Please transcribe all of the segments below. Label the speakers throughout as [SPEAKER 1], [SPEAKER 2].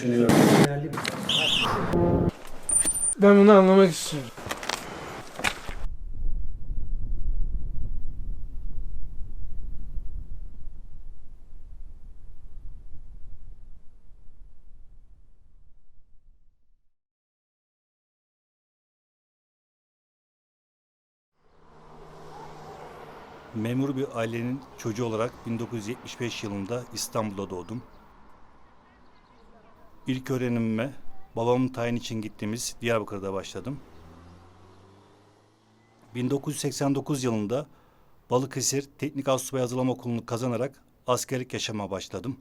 [SPEAKER 1] düşünüyorum.
[SPEAKER 2] Değerli bir
[SPEAKER 3] Ben bunu anlamak istiyorum.
[SPEAKER 4] Memur bir ailenin çocuğu olarak 1975 yılında İstanbul'da doğdum. İlk öğrenimime babamın tayin için gittiğimiz Diyarbakır'da başladım. 1989 yılında Balıkesir Teknik Astsubay Hazırlama Okulu'nu kazanarak askerlik yaşama başladım.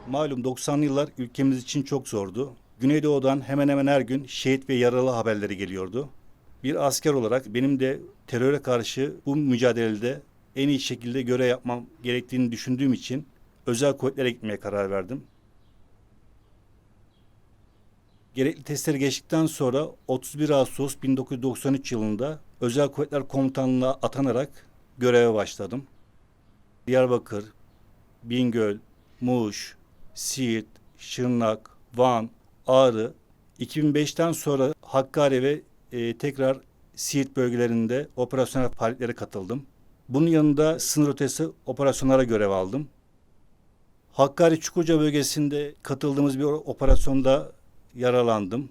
[SPEAKER 4] Malum 90'lı yıllar ülkemiz için çok zordu. Güneydoğu'dan hemen hemen her gün şehit ve yaralı haberleri geliyordu. Bir asker olarak benim de teröre karşı bu mücadelede en iyi şekilde görev yapmam gerektiğini düşündüğüm için özel kuvvetlere gitmeye karar verdim. Gerekli testleri geçtikten sonra 31 Ağustos 1993 yılında Özel Kuvvetler Komutanlığı'na atanarak göreve başladım. Diyarbakır, Bingöl, Muş, Siirt, Şırnak, Van, Ağrı, 2005'ten sonra Hakkari ve tekrar Siirt bölgelerinde operasyonel faaliyetlere katıldım. Bunun yanında sınır ötesi operasyonlara görev aldım. Hakkari Çukurca bölgesinde katıldığımız bir operasyonda yaralandım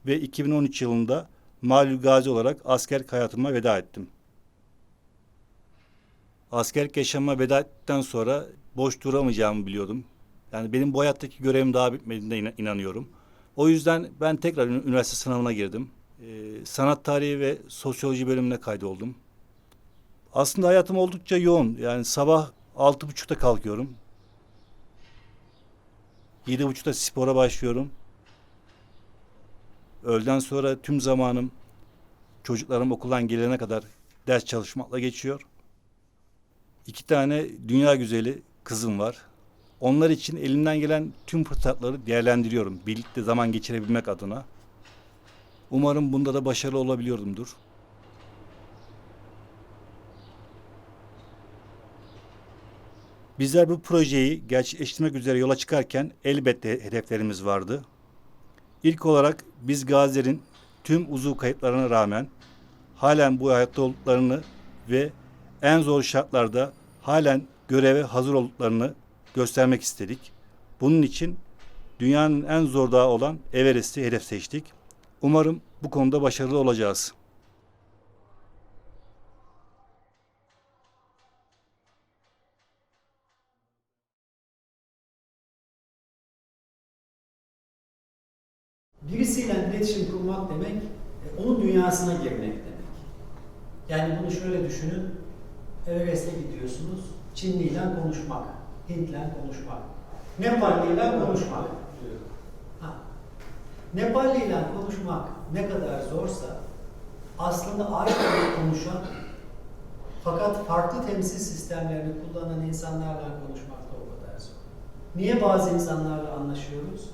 [SPEAKER 4] ve 2013 yılında Malul Gazi olarak askerlik hayatıma veda ettim. Askerlik yaşamıma veda ettikten sonra boş duramayacağımı biliyordum. Yani benim bu hayattaki görevim daha bitmediğine inanıyorum. O yüzden ben tekrar üniversite sınavına girdim. Sanat tarihi ve sosyoloji bölümüne kaydoldum. Aslında hayatım oldukça yoğun. Yani sabah 6.30'da kalkıyorum. 7.30'da spora başlıyorum. Öğleden sonra tüm zamanım çocuklarım okuldan gelene kadar ders çalışmakla geçiyor. 2 tane dünya güzeli kızım var. Onlar için elimden gelen tüm fırsatları değerlendiriyorum. Birlikte zaman geçirebilmek adına. Umarım bunda da başarılı olabiliyorumdur. Bizler bu projeyi gerçekleştirmek üzere yola çıkarken elbette hedeflerimiz vardı. İlk olarak biz gazilerin tüm uzuv kayıplarına rağmen halen bu hayatta olduklarını ve en zor şartlarda halen göreve hazır olduklarını göstermek istedik. Bunun için dünyanın en zor dağı olan Everest'i hedef seçtik. Umarım bu konuda başarılı olacağız.
[SPEAKER 2] Birisiyle iletişim kurmak demek, onun dünyasına girmek demek. Yani bunu şöyle düşünün, Everest'e gidiyorsunuz, Çinliyle konuşmak, Hint'le konuşmak, Nepalliyle konuşmak. Nepalliyle konuşmak ne kadar zorsa, aslında aynı dili konuşan, fakat farklı temsil sistemlerini kullanan insanlarla konuşmak da o kadar zor. Niye bazı insanlarla anlaşıyoruz?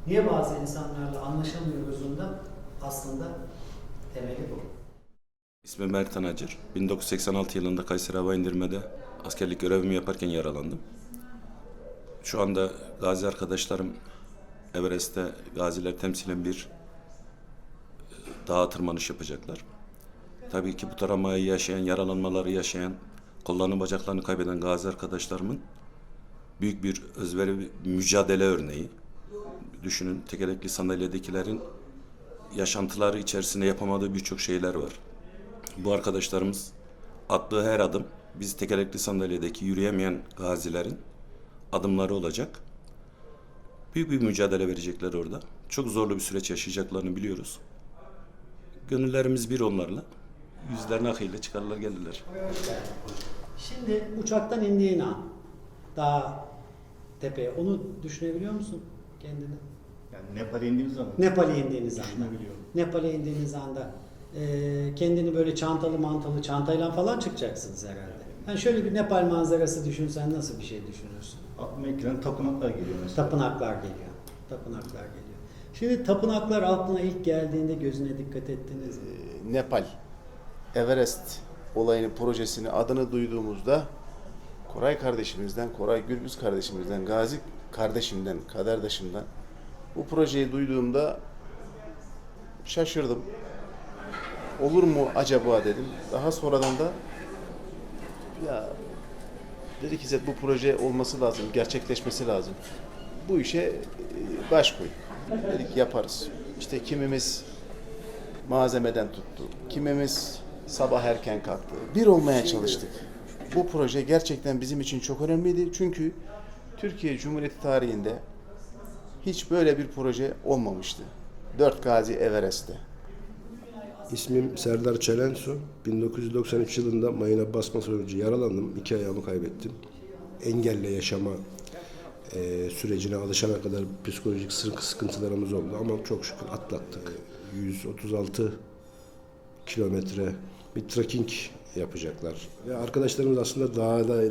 [SPEAKER 2] Niye bazı insanlarla anlaşamıyoruz'un da aslında temeli bu.
[SPEAKER 5] İsmim Ertan Acar. 1986 yılında Kayseri Hava İndirme'de askerlik görevimi yaparken yaralandım. Şu anda gazi arkadaşlarım Everest'te gaziler temsilen bir dağa tırmanış yapacaklar. Tabii ki bu travmayı yaşayan, yaralanmaları yaşayan, kollarını bacaklarını kaybeden gazi arkadaşlarımın büyük bir özveri, mücadele örneği. Düşünün, tekerlekli sandalyedekilerin yaşantıları içerisinde yapamadığı birçok şeyler var. Bu arkadaşlarımız attığı her adım biz tekerlekli sandalyedeki yürüyemeyen gazilerin adımları olacak. Büyük bir mücadele verecekler orada. Çok zorlu bir süreç yaşayacaklarını biliyoruz. Gönüllerimiz bir onlarla. Yüzlerine akıyla çıkarlar gelirler.
[SPEAKER 2] Şimdi uçaktan indiğin an, daha tepeye, onu düşünebiliyor musun kendini?
[SPEAKER 4] Yani Nepal'e indiğimiz zaman
[SPEAKER 2] Nepal'e indiğiniz anda.
[SPEAKER 4] düşünebiliyorum.
[SPEAKER 2] Nepal'e indiğiniz anda kendini böyle çantalı çantayla falan çıkacaksınız herhalde. Yani şöyle bir Nepal manzarası düşünsen nasıl bir şey düşünürsün?
[SPEAKER 4] Aklıma ilk gelen tapınaklar geliyor mesela.
[SPEAKER 2] Tapınaklar geliyor. Tapınaklar geliyor. Şimdi tapınaklar aklına ilk geldiğinde gözüne dikkat ettiniz mi?
[SPEAKER 1] Nepal, Everest olayını, projesini, adını duyduğumuzda Koray kardeşimizden, Koray Gürbüz kardeşimizden, Gazi kardeşimden, kaderdaşımdan bu projeyi duyduğumda şaşırdım. Olur mu acaba dedim. Daha sonradan da ya dedi ki bu proje olması lazım, gerçekleşmesi lazım. Bu işe baş koy. Dedik yaparız. İşte kimimiz malzemeden tuttu, kimimiz sabah erken kalktı. Bir olmaya çalıştık. Bu proje gerçekten bizim için çok önemliydi. Çünkü Türkiye Cumhuriyeti tarihinde hiç böyle bir proje olmamıştı. 4 Gazi Everest'te.
[SPEAKER 3] İsmim Serdar Çelensu. 1993 yılında mayına basma sonucu yaralandım. 2 ayağımı kaybettim. Engelle yaşama sürecine alışana kadar psikolojik sıkıntılarımız oldu ama çok şükür atlattık. 136 kilometre bir trekking yapacaklar. Ve arkadaşlarımız aslında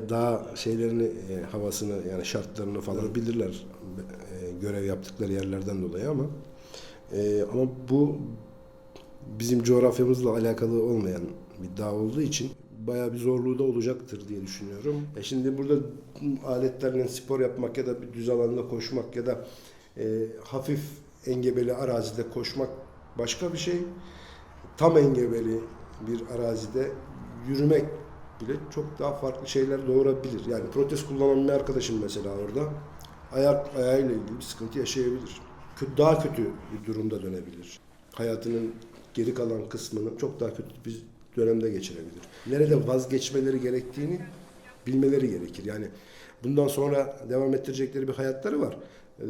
[SPEAKER 3] dağ şeylerini, havasını yani şartlarını falan bilirler. Görev yaptıkları yerlerden dolayı ama bu bizim coğrafyamızla alakalı olmayan bir dağ olduğu için bayağı bir zorluğu da olacaktır diye düşünüyorum. Şimdi burada aletlerle spor yapmak ya da bir düz alanda koşmak ya da hafif engebeli arazide koşmak başka bir şey. Tam engebeli bir arazide yürümek bile çok daha farklı şeyler doğurabilir. Yani protez kullanan bir arkadaşım mesela orada ayağıyla ilgili bir sıkıntı yaşayabilir. Daha kötü bir durumda dönebilir. Hayatının geri kalan kısmını çok daha kötü bir dönemde geçirebilir. Nerede vazgeçmeleri gerektiğini bilmeleri gerekir. Yani bundan sonra devam ettirecekleri bir hayatları var.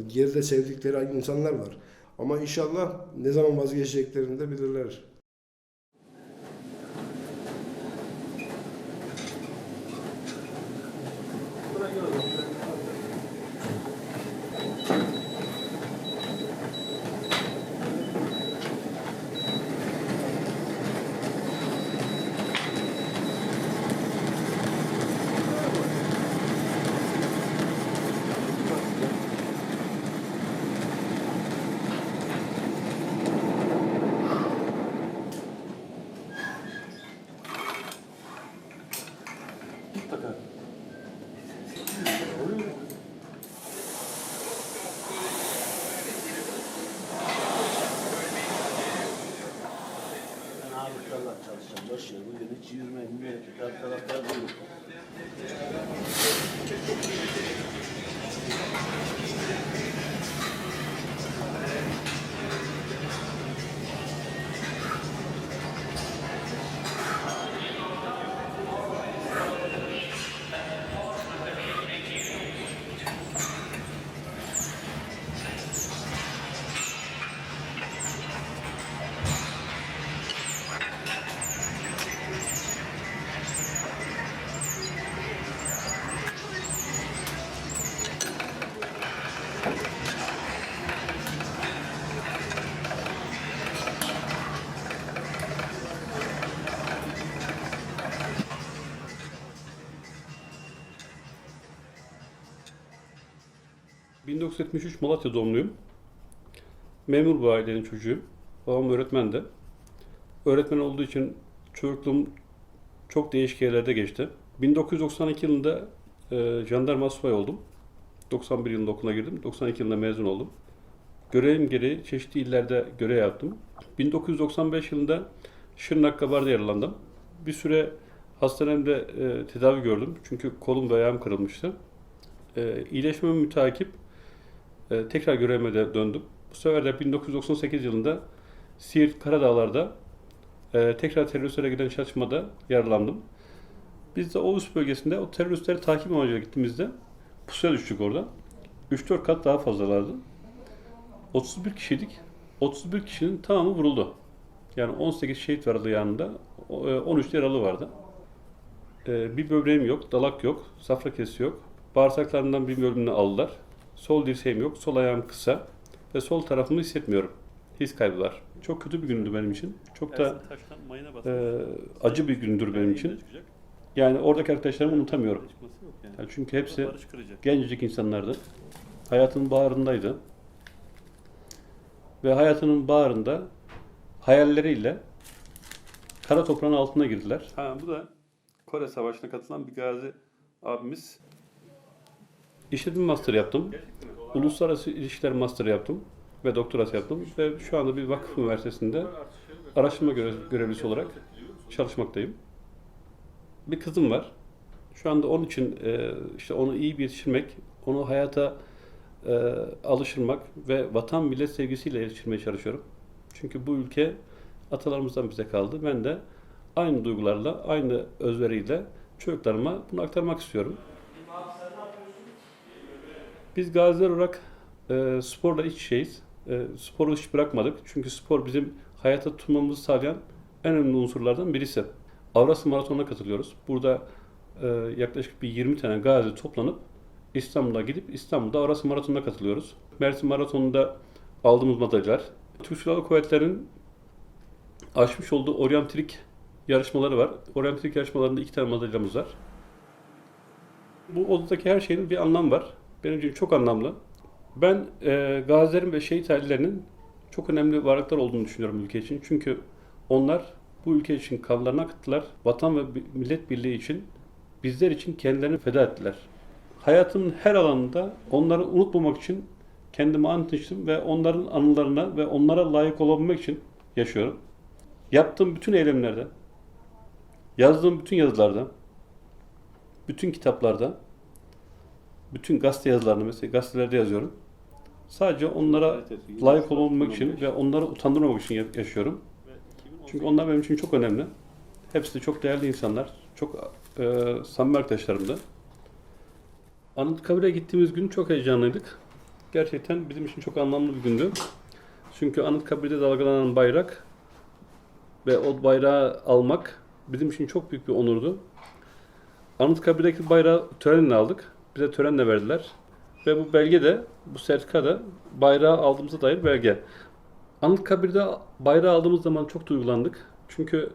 [SPEAKER 3] Geride sevdikleri insanlar var. Ama inşallah ne zaman vazgeçeceklerini de bilirler.
[SPEAKER 6] Ağırlıklarla çalışacağım. Boş ver. Bugün hiç yürümeyin. Taraftar buyurun.
[SPEAKER 7] ...1973 Malatya doğumluyum. Memur bir ailenin çocuğuyum. Babam öğretmen de. Öğretmen olduğu için çocukluğum çok değişik yerlerde geçti. 1992 yılında jandarma subay oldum. 91 yılında okula girdim. 92 yılında mezun oldum. Görevim gereği çeşitli illerde görev yaptım. 1995 yılında Şırnak Kabar'da yaralandım. Bir süre hastanemde tedavi gördüm. Çünkü kolum ve ayağım kırılmıştı. İyileşmeme müteakip tekrar görevime de döndüm. Bu sefer de 1998 yılında Siirt Karadağlar'da tekrar teröristlere giden çatışmada yaralandım. Biz de o üst bölgesinde o teröristleri takip amacıyla gittiğimizde pusuya düştük orada. 3-4 kat daha fazlalardı. 31 kişiydik. 31 kişinin tamamı vuruldu. Yani 18 şehit vardı yanında. 13 yaralı vardı. Bir böbreğim yok, dalak yok, safra kesi yok. Bağırsaklarından bir bölümünü aldılar. Sol dirseğim yok, sol ayağım kısa ve sol tarafımı hissetmiyorum. His kaybı var. Çok kötü bir gündü benim için. Çok da acı bir gündür benim için. Yani oradaki arkadaşlarımı unutamıyorum. Yani çünkü hepsi gencecik insanlardı. Hayatının baharındaydı. Ve hayatının baharında hayalleriyle kara toprağın altına girdiler. Bu da Kore Savaşı'na katılan bir gazi abimiz. İşletme master yaptım. Uluslararası ilişkiler master yaptım ve doktorası yaptım ve şu anda bir vakıf üniversitesinde araştırma görevlisi olarak çalışmaktayım. Bir kızım var. Şu anda onun için işte onu iyi bir yetiştirmek, onu hayata alıştırmak ve vatan millet sevgisiyle yetiştirmeye çalışıyorum. Çünkü bu ülke atalarımızdan bize kaldı. Ben de aynı duygularla, aynı özveriyle çocuklarıma bunu aktarmak istiyorum. Biz gaziler olarak sporla iç içeyiz. Sporu hiç bırakmadık. Çünkü spor bizim hayata tutunmamızı sağlayan en önemli unsurlardan birisi. Avrasya Maratonu'na katılıyoruz. Burada yaklaşık bir 20 tane gazi toplanıp İstanbul'a gidip İstanbul'da Avrasya Maratonu'na katılıyoruz. Mersin Maratonu'nda aldığımız madalyalar. Türk Silahlı Kuvvetleri'nin açmış olduğu oryantilik yarışmaları var. Oryantilik yarışmalarında 2 tane madalyamız var. Bu odadaki her şeyin bir anlamı var. Benim için çok anlamlı. Ben gazilerin ve şehit ailelerinin çok önemli varlıklar olduğunu düşünüyorum ülke için. Çünkü onlar bu ülke için kanlarını akıttılar. Vatan ve millet birliği için, bizler için kendilerini feda ettiler. Hayatımın her alanında onları unutmamak için kendimi anlatmıştım ve onların anılarına ve onlara layık olabilmek için yaşıyorum. Yaptığım bütün eylemlerde, yazdığım bütün yazılarda, bütün kitaplarda, bütün gazete yazılarını mesela gazetelerde yazıyorum. Sadece onlara layık olabilmek için ve onları utandırmamak için yaşıyorum. Çünkü onlar benim için çok önemli. Hepsi de çok değerli insanlar, çok samimi arkadaşlarımdı. Anıtkabir'e gittiğimiz gün çok heyecanlıydık. Gerçekten bizim için çok anlamlı bir gündü. Çünkü Anıtkabir'de dalgalanan bayrak ve o bayrağı almak bizim için çok büyük bir onurdu. Anıtkabir'deki bayrağı törenle aldık. Bize törenle verdiler. Ve bu belge de, bu sertifika da bayrağı aldığımıza dair belge. Anıtkabir'de bayrağı aldığımız zaman çok duygulandık. Çünkü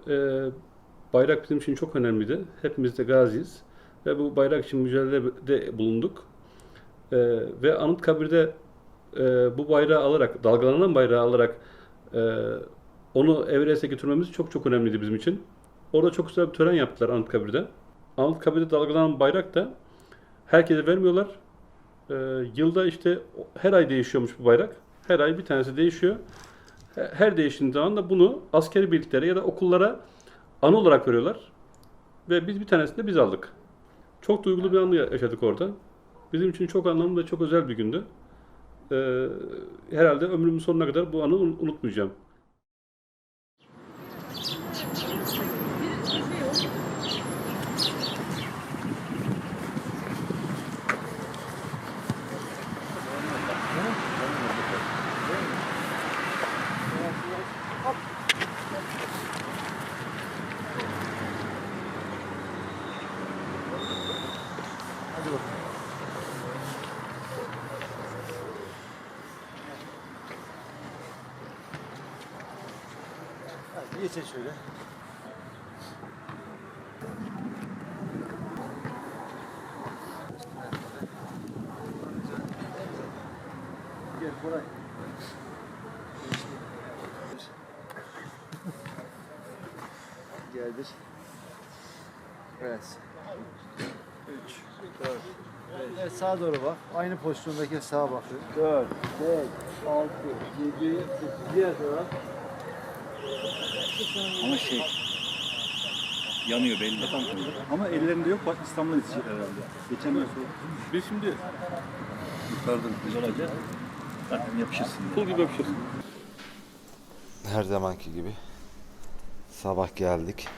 [SPEAKER 7] bayrak bizim için çok önemliydi. Hepimiz de gaziyiz. Ve bu bayrak için mücadelede bulunduk. Ve Anıtkabir'de bu bayrağı alarak, dalgalanan bayrağı alarak onu Everest'e götürmemiz çok çok önemliydi bizim için. Orada çok güzel bir tören yaptılar Anıtkabir'de. Anıtkabir'de dalgalanan bayrak da herkese vermiyorlar. Yılda işte her ay değişiyormuş bu bayrak. Her ay bir tanesi değişiyor. Her değiştiği zaman da bunu askeri birliklere ya da okullara anı olarak veriyorlar. Ve biz bir tanesini de biz aldık. Çok duygulu bir anı yaşadık orada. Bizim için çok anlamlı ve çok özel bir gündü. Herhalde ömrümün sonuna kadar bu anı unutmayacağım.
[SPEAKER 6] Geçin şöyle. Gel Koray. Geldir. Evet. 3, 4, evet, sağa doğru bak. Aynı pozisyondaki sağa bakıyor. 4, 5, 6, 7, 8. Diğer tarafa.
[SPEAKER 8] Ama yanıyor belli. Ama ellerinde yok. Bak İstanbul'a yetişecek herhalde. Geçemiyor.
[SPEAKER 7] Biz şimdi
[SPEAKER 8] Yukarıdan güzelce zaten yapışırsın.
[SPEAKER 7] pul gibi yapışırız.
[SPEAKER 9] Her zamanki gibi sabah geldik.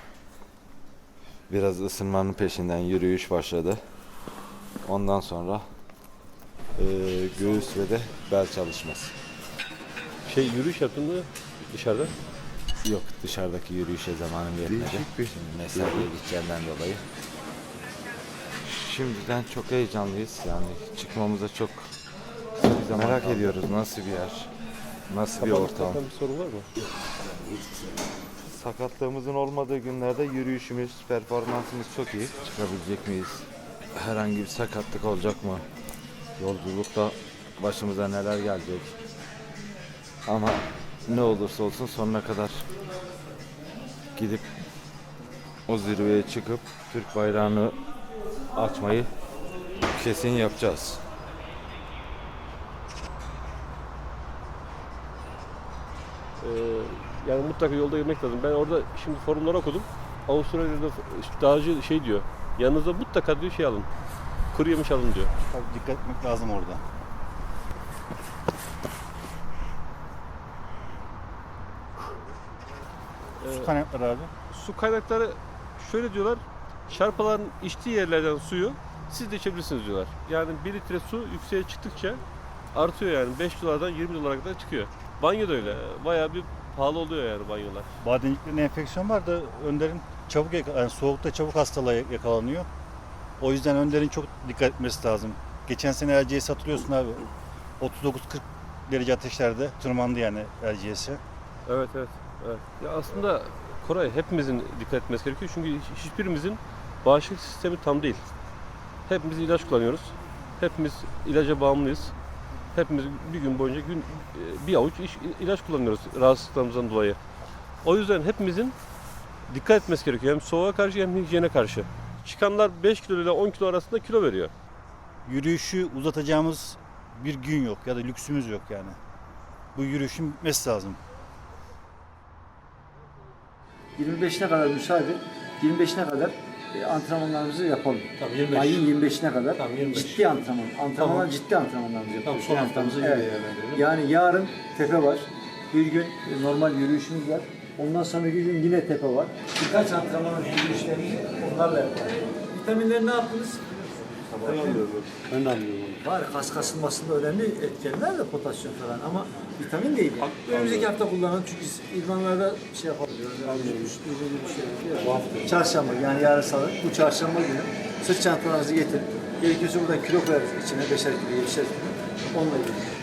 [SPEAKER 9] Biraz ısınmanın peşinden yürüyüş başladı. Ondan sonra göğüs ve de bel çalışması.
[SPEAKER 7] Yürüyüş yaptın mı dışarıda?
[SPEAKER 9] Yok, dışarıdaki yürüyüşe zamanım yetmedi. Şimdi mesaiye gideceğimden dolayı. Şimdiden çok heyecanlıyız. Yani çıkmamıza çok merak ediyoruz. Nasıl bir yer? Nasıl bir ortam?
[SPEAKER 7] Bir sorun var mı?
[SPEAKER 9] Sakatlığımızın olmadığı günlerde yürüyüşümüz, performansımız çok iyi. Çıkabilecek miyiz? Herhangi bir sakatlık olacak mı? Yolculukta başımıza neler gelecek? Ama ne olursa olsun sonuna kadar gidip o zirveye çıkıp Türk bayrağını açmayı kesin yapacağız.
[SPEAKER 10] Yani mutlaka yolda girmek lazım. Ben orada şimdi forumları okudum. Avustralya'da dağcı şey diyor. Yanınıza mutlaka diyor şey alın. Kuru yemiş alın diyor.
[SPEAKER 4] Tabii dikkat etmek lazım orada. Su kaynakları abi.
[SPEAKER 10] Su kaynakları şöyle diyorlar. Şarpaların içtiği yerlerden suyu siz de içebilirsiniz diyorlar. Yani 1 litre su yükseğe çıktıkça artıyor yani. 5 dolardan 20 dolara kadar çıkıyor. Banyo da öyle. Bayağı bir pahalı oluyor yani banyolar.
[SPEAKER 4] Bademciklerinde enfeksiyon var da Önder'in çabuk yani soğukta çabuk hastalığa yakalanıyor. O yüzden Önder'in çok dikkat etmesi lazım. Geçen sene Erciyes'i hatırlıyorsun abi. 39-40 derece ateşlerde tırmandı yani Erciyes'e.
[SPEAKER 10] Evet. Ya aslında Koray hepimizin dikkat etmesi gerekiyor. Çünkü hiçbirimizin bağışıklık sistemi tam değil. Hepimiz ilaç kullanıyoruz. Hepimiz ilaca bağımlıyız. Hepimiz bir gün boyunca bir avuç ilaç kullanıyoruz rahatsızlıklarımızdan dolayı. O yüzden hepimizin dikkat etmesi gerekiyor. Hem soğuğa karşı hem hijyene karşı. Çıkanlar 5 kilo ile 10 kilo arasında kilo veriyor.
[SPEAKER 4] Yürüyüşü uzatacağımız bir gün yok ya da lüksümüz yok yani. Bu yürüyüşün bitmesi lazım.
[SPEAKER 6] 25'ine kadar müsaade, 25'ine kadar antrenmanlarımızı yapalım.
[SPEAKER 2] Tamam, 25.
[SPEAKER 6] Ayın 25'ine kadar
[SPEAKER 2] Tamam, 25.
[SPEAKER 6] ciddi antrenman. Antrenmanlar
[SPEAKER 2] Tamam.
[SPEAKER 6] ciddi antrenmanlarımızı yapalım.
[SPEAKER 2] Tamam, son haftamıza göre değerlendirelim.
[SPEAKER 6] Yani yarın tepe var. Bir gün normal yürüyüşümüz var. Ondan sonra bir gün yine tepe var. Birkaç antrenmanın yürüyüşlerimizi onlarla yapalım. Vitaminleri ne yaptınız?
[SPEAKER 2] Ben de anlıyorum.
[SPEAKER 6] Var, kas kasılmasında önemli etkenler de potasyum falan ama vitamin değil. Yani. Önümüzdeki hafta kullanalım çünkü idmanlarda şey yapabiliyoruz. Çarşamba yani yarın salı, bu çarşamba günü sırt çantalarınızı getirin. Gerekirse buradan kilo koyarız içine 5'er kilo, 7'şer kilo. Onunla ilgili.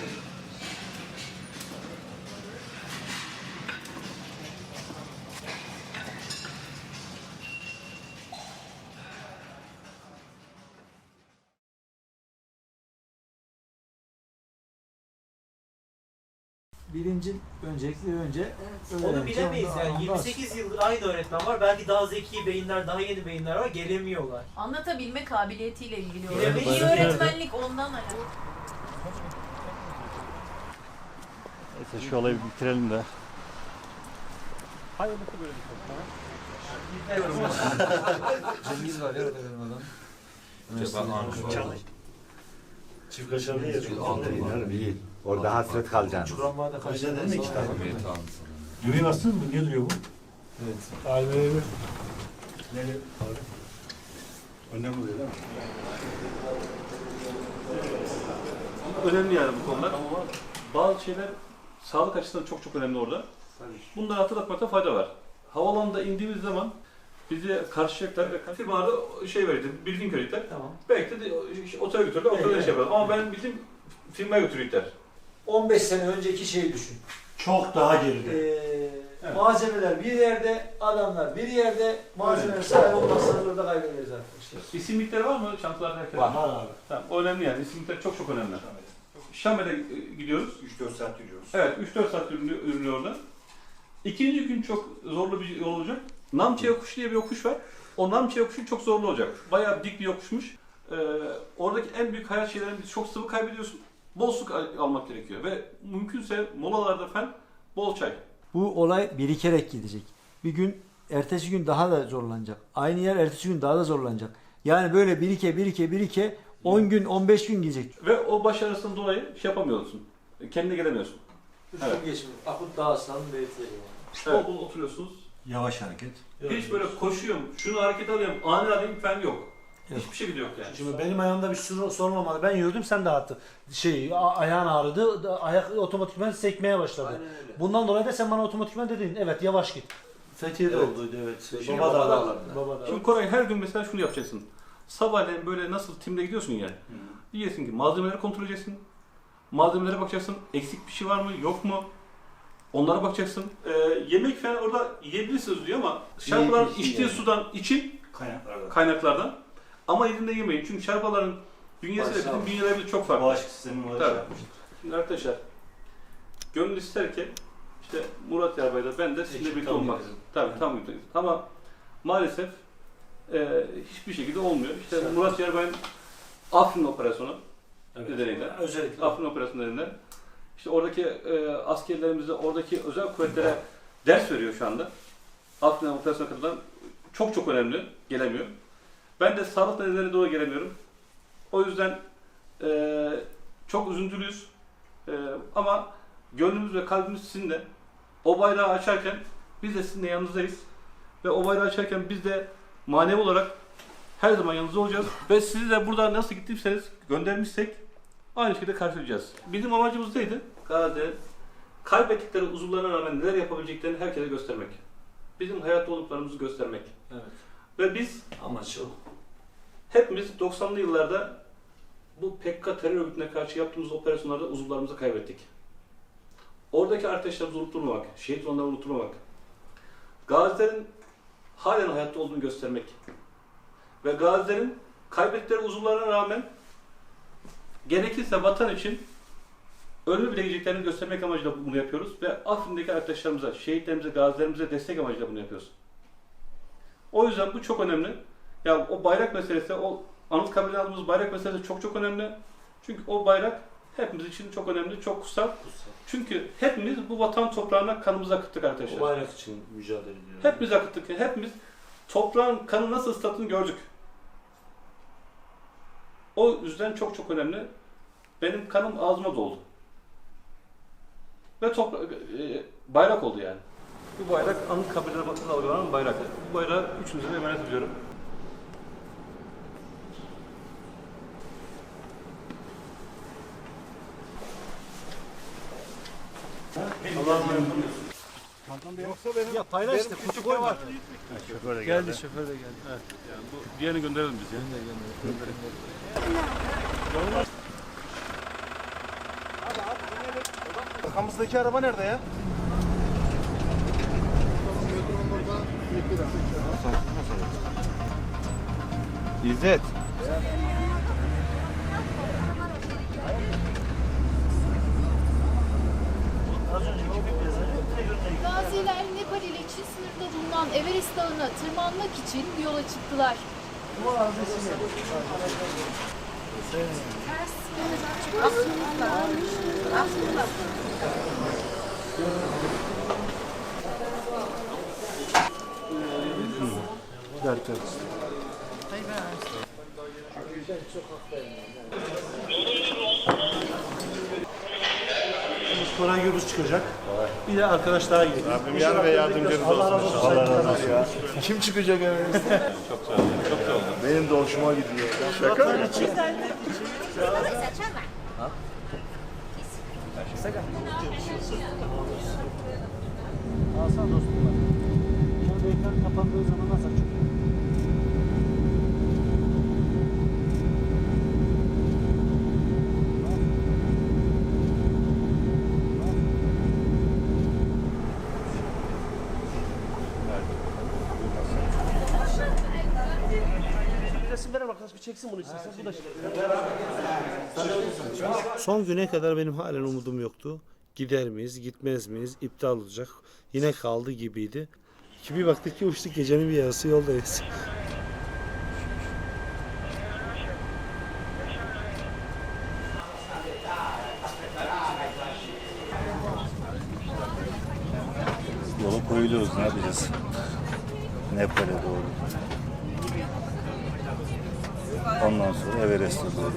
[SPEAKER 6] Birinci önce
[SPEAKER 11] Onu bilemeyiz yani. 28 yıldır aynı öğretmen var. Belki daha zeki beyinler, daha yeni beyinler var. Gelemiyorlar.
[SPEAKER 12] Anlatabilme kabiliyetiyle ilgili
[SPEAKER 11] Evet,
[SPEAKER 12] olarak. İyi
[SPEAKER 11] evet.
[SPEAKER 12] öğretmenlik ondan alakalı.
[SPEAKER 4] Neyse şu olayı bir bitirelim de.
[SPEAKER 10] Hayırlısı böyle bir
[SPEAKER 9] Cengiz var ya benim adam.
[SPEAKER 2] Çift kaşarlı yer.
[SPEAKER 9] Değil. Orada hasret kalacaksın.
[SPEAKER 2] Çukuramada kaşarlı değil mi iki tane?
[SPEAKER 4] Yürüyün bastınız mı? Niye duruyor bu?
[SPEAKER 2] Evet.
[SPEAKER 4] Nereye? Önden oluyor değil mi?
[SPEAKER 10] önemli yani bu konular. Bazı şeyler sağlık açısından çok önemli orada. Bunları hatırlatmakta fayda var. Havalanında indiğimiz zaman bizi karşılayacaklar ve firmalarda şey verecekler, bildiğin verecekler.
[SPEAKER 11] Tamam.
[SPEAKER 10] Belki de otele götürürler, otelde şey yaparlar. Ama ben bildiğim firmaya götürecekler.
[SPEAKER 6] 15 sene önceki şeyi düşün.
[SPEAKER 2] Çok daha geride.
[SPEAKER 6] Evet. Malzemeler bir yerde, adamlar bir yerde, malzemeler sahibi olmazsanız orada kaybederiz arkadaşlar.
[SPEAKER 10] İsimlikleri var mı çantalarda herkes?
[SPEAKER 2] Var abi.
[SPEAKER 10] Tamam, o önemli yani. İsimlikler çok önemli. Şame'de gidiyoruz.
[SPEAKER 2] 3-4 saat yürüyoruz.
[SPEAKER 10] Evet, 3-4 saat ürünüyor orada. İkinci gün çok zorlu bir yol olacak. Namche yokuşu diye bir yokuş var. O Namche yokuşu çok zorlu olacak. Bayağı dik bir yokuşmuş. Oradaki en büyük hayat şeylerin çok sıvı kaybediyorsun. Bol su almak gerekiyor ve mümkünse molalarda falan bol çay.
[SPEAKER 6] Bu olay birikerek gidecek. Bir gün, ertesi gün daha da zorlanacak. Aynı yer ertesi gün daha da zorlanacak. Yani böyle birike 10 gün, 15 gün gidecek.
[SPEAKER 10] Ve o başarısından dolayı şey yapamıyorsun. Kendine gelemiyorsun.
[SPEAKER 6] Evet. Geçmiyor. Akut dağ aslanın belirtileri var.
[SPEAKER 10] Bol bol oturuyorsunuz.
[SPEAKER 2] Yavaş hareket.
[SPEAKER 10] Hiç böyle koşuyorum, şunu hareket alayım, ani alayım falan yok. Hiçbir şekilde yok yani.
[SPEAKER 2] Şimdi benim ayağımda bir sorun olmadı. Ben yürüdüm, sen de attın. Ayağın ağrıdı, ayak otomatikman sekmeye başladı. Bundan dolayı da sen bana otomatikman dedin, evet yavaş git. Fethiye'de olduydu, evet. Babadağ'da.
[SPEAKER 10] Şimdi Koray her gün mesela şunu yapacaksın. Sabahleyin böyle nasıl timde gidiyorsun ya. Diyeceksin ki malzemeleri kontrol edeceksin. Malzemelere bakacaksın. Eksik bir şey var mı, yok mu? Onlara bakacaksın. Yemek falan orada yiyebilirsiniz diyor ama şarpaların içtiği sudan için kaynaklardan. Ama elinde yemeyin. Çünkü şarpaların bünyesiyle bizim bünyelerimiz çok farklı.
[SPEAKER 4] Bağışıklık sistemi var.
[SPEAKER 10] Tabii. Şimdi arkadaşlar, gönül ister ki işte Murat Yarbay'da ben de sizinle birlikte olmak. Tabii tam birlikte. Ama maalesef
[SPEAKER 7] hiçbir şekilde olmuyor. İşte Murat Yerbay'ın Afrin operasyonu nedeniyle,
[SPEAKER 11] Özellikle.
[SPEAKER 7] Afrin operasyonu nedeniyle işte oradaki askerlerimize, oradaki özel kuvvetlere ders veriyor şu anda. Afrin operasyona katılan çok önemli, gelemiyor. Ben de sağlık nedeniyle doğru gelemiyorum. O yüzden çok üzüntülüyüz. Ama gönlümüz ve kalbimiz sizinle. O bayrağı açarken biz de sizinle yanınızdayız. Ve o bayrağı açarken biz de manevi olarak her zaman yanınızda olacağız. Ve sizi de burada nasıl gittiyseniz, göndermişsek aynı şekilde karşılayacağız. Bizim amacımız neydi? Gazi'de kaybettikleri uzuvlarına rağmen neler yapabileceklerini herkese göstermek. Bizim hayatta olduklarımızı göstermek.
[SPEAKER 11] Evet.
[SPEAKER 7] Ve biz
[SPEAKER 11] Amaç o.
[SPEAKER 7] hepimiz 90'lı yıllarda bu PKK terör örgütüne karşı yaptığımız operasyonlarda uzuvlarımızı kaybettik. Oradaki arkadaşlarımızı unutturmamak, şehit olanları unutturmamak, gazilerin halen hayatta olduğunu göstermek ve gazilerin kaybettikleri uzuvlarına rağmen gerekirse vatan için ölümü bile gideceklerini göstermek amacıyla bunu yapıyoruz ve Afrin'deki arkadaşlarımıza, şehitlerimize, gazilerimize destek amacıyla bunu yapıyoruz. O yüzden bu çok önemli. Ya o bayrak meselesi, o Anıtkabir'den aldığımız bayrak meselesi çok önemli. Çünkü o bayrak hepimiz için çok önemli, çok kutsal. Çünkü hepimiz bu vatan toprağına kanımızı akıttık arkadaşlar.
[SPEAKER 11] O bayrak için mücadele ediyoruz.
[SPEAKER 7] Hepimiz akıttık. Hepimiz toprağın kanı nasıl ıslattığını gördük. O yüzden çok önemli. Benim kanım ağzıma doldu. Ve bayrak oldu yani. Bu bayrak Anıtkabir'de dalgalanan bayrak. Bu bayrağı üçünüze de emanet ediyorum.
[SPEAKER 6] Ya paylaş da küçük koy var.
[SPEAKER 7] Şoför de
[SPEAKER 6] Geldi şoför de geldi.
[SPEAKER 7] Evet. Yani bu diğerini gönderelim biz ya.
[SPEAKER 6] Arkamızdaki araba nerede ya?
[SPEAKER 9] İzzet.
[SPEAKER 12] Gaziler Nepal ile Çin sınırında bulunan Everest Dağı'na tırmanmak için yola çıktılar.
[SPEAKER 6] Koray Gürbüz çıkacak. Bir de arkadaş daha gidiyor.
[SPEAKER 1] Rabbim yar ve yardımcınız olsun.
[SPEAKER 6] Allah razı olsun. Allah razı olsun. Kim çıkacak Everest'te?
[SPEAKER 1] Çok sağ olun. Çok sağ olun.
[SPEAKER 6] Benim de hoşuma gidiyor. Şaka mı? Alsan dostum bak. Şimdi ekran kapandığı zaman nasıl açıyor? Resimlere bak, bir çeksin bunu istersen. Bu da
[SPEAKER 13] Son güne kadar benim halen umudum yoktu. Gider miyiz, gitmez miyiz, iptal olacak. Yine kaldı gibiydi. Bir baktık ki uçtuk, gecenin bir yarısı yoldayız.
[SPEAKER 8] Yola koyuluyoruz, ne yapacağız? Nepal'e doğru. Ondan sonra Everest'e doğru.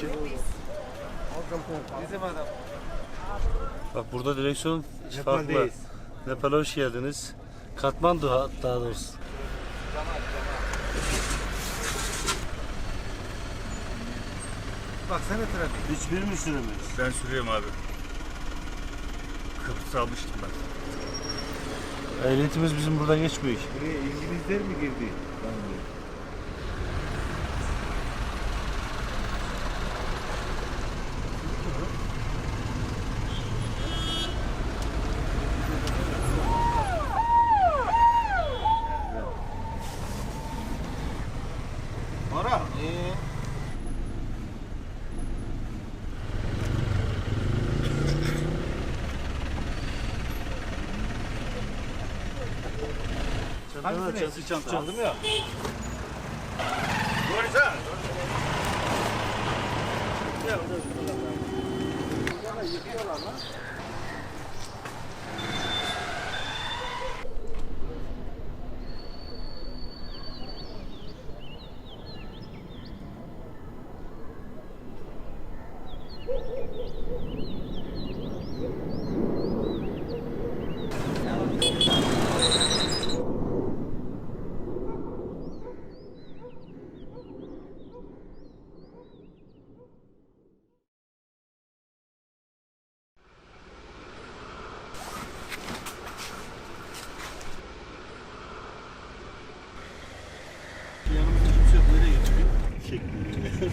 [SPEAKER 13] Peki.
[SPEAKER 6] Bizim adam.
[SPEAKER 13] Bak burada direksiyon farklı. Nepal'e hoş geldiniz. Katmandu daha doğrusu.
[SPEAKER 6] Bak sen de trafik.
[SPEAKER 13] Hiçbir mi süremiyoruz?
[SPEAKER 8] Ben sürüyorum abi. Kıbrıs'a almıştım ben.
[SPEAKER 13] Ehliyetimiz bizim burada geçmiyor ki.
[SPEAKER 6] Buraya İngilizler mi girdi?
[SPEAKER 13] Çantası çanta.
[SPEAKER 6] Aldım ya.
[SPEAKER 13] Yanımızda kimse yok. Nereye geçiyor? Şeklinde.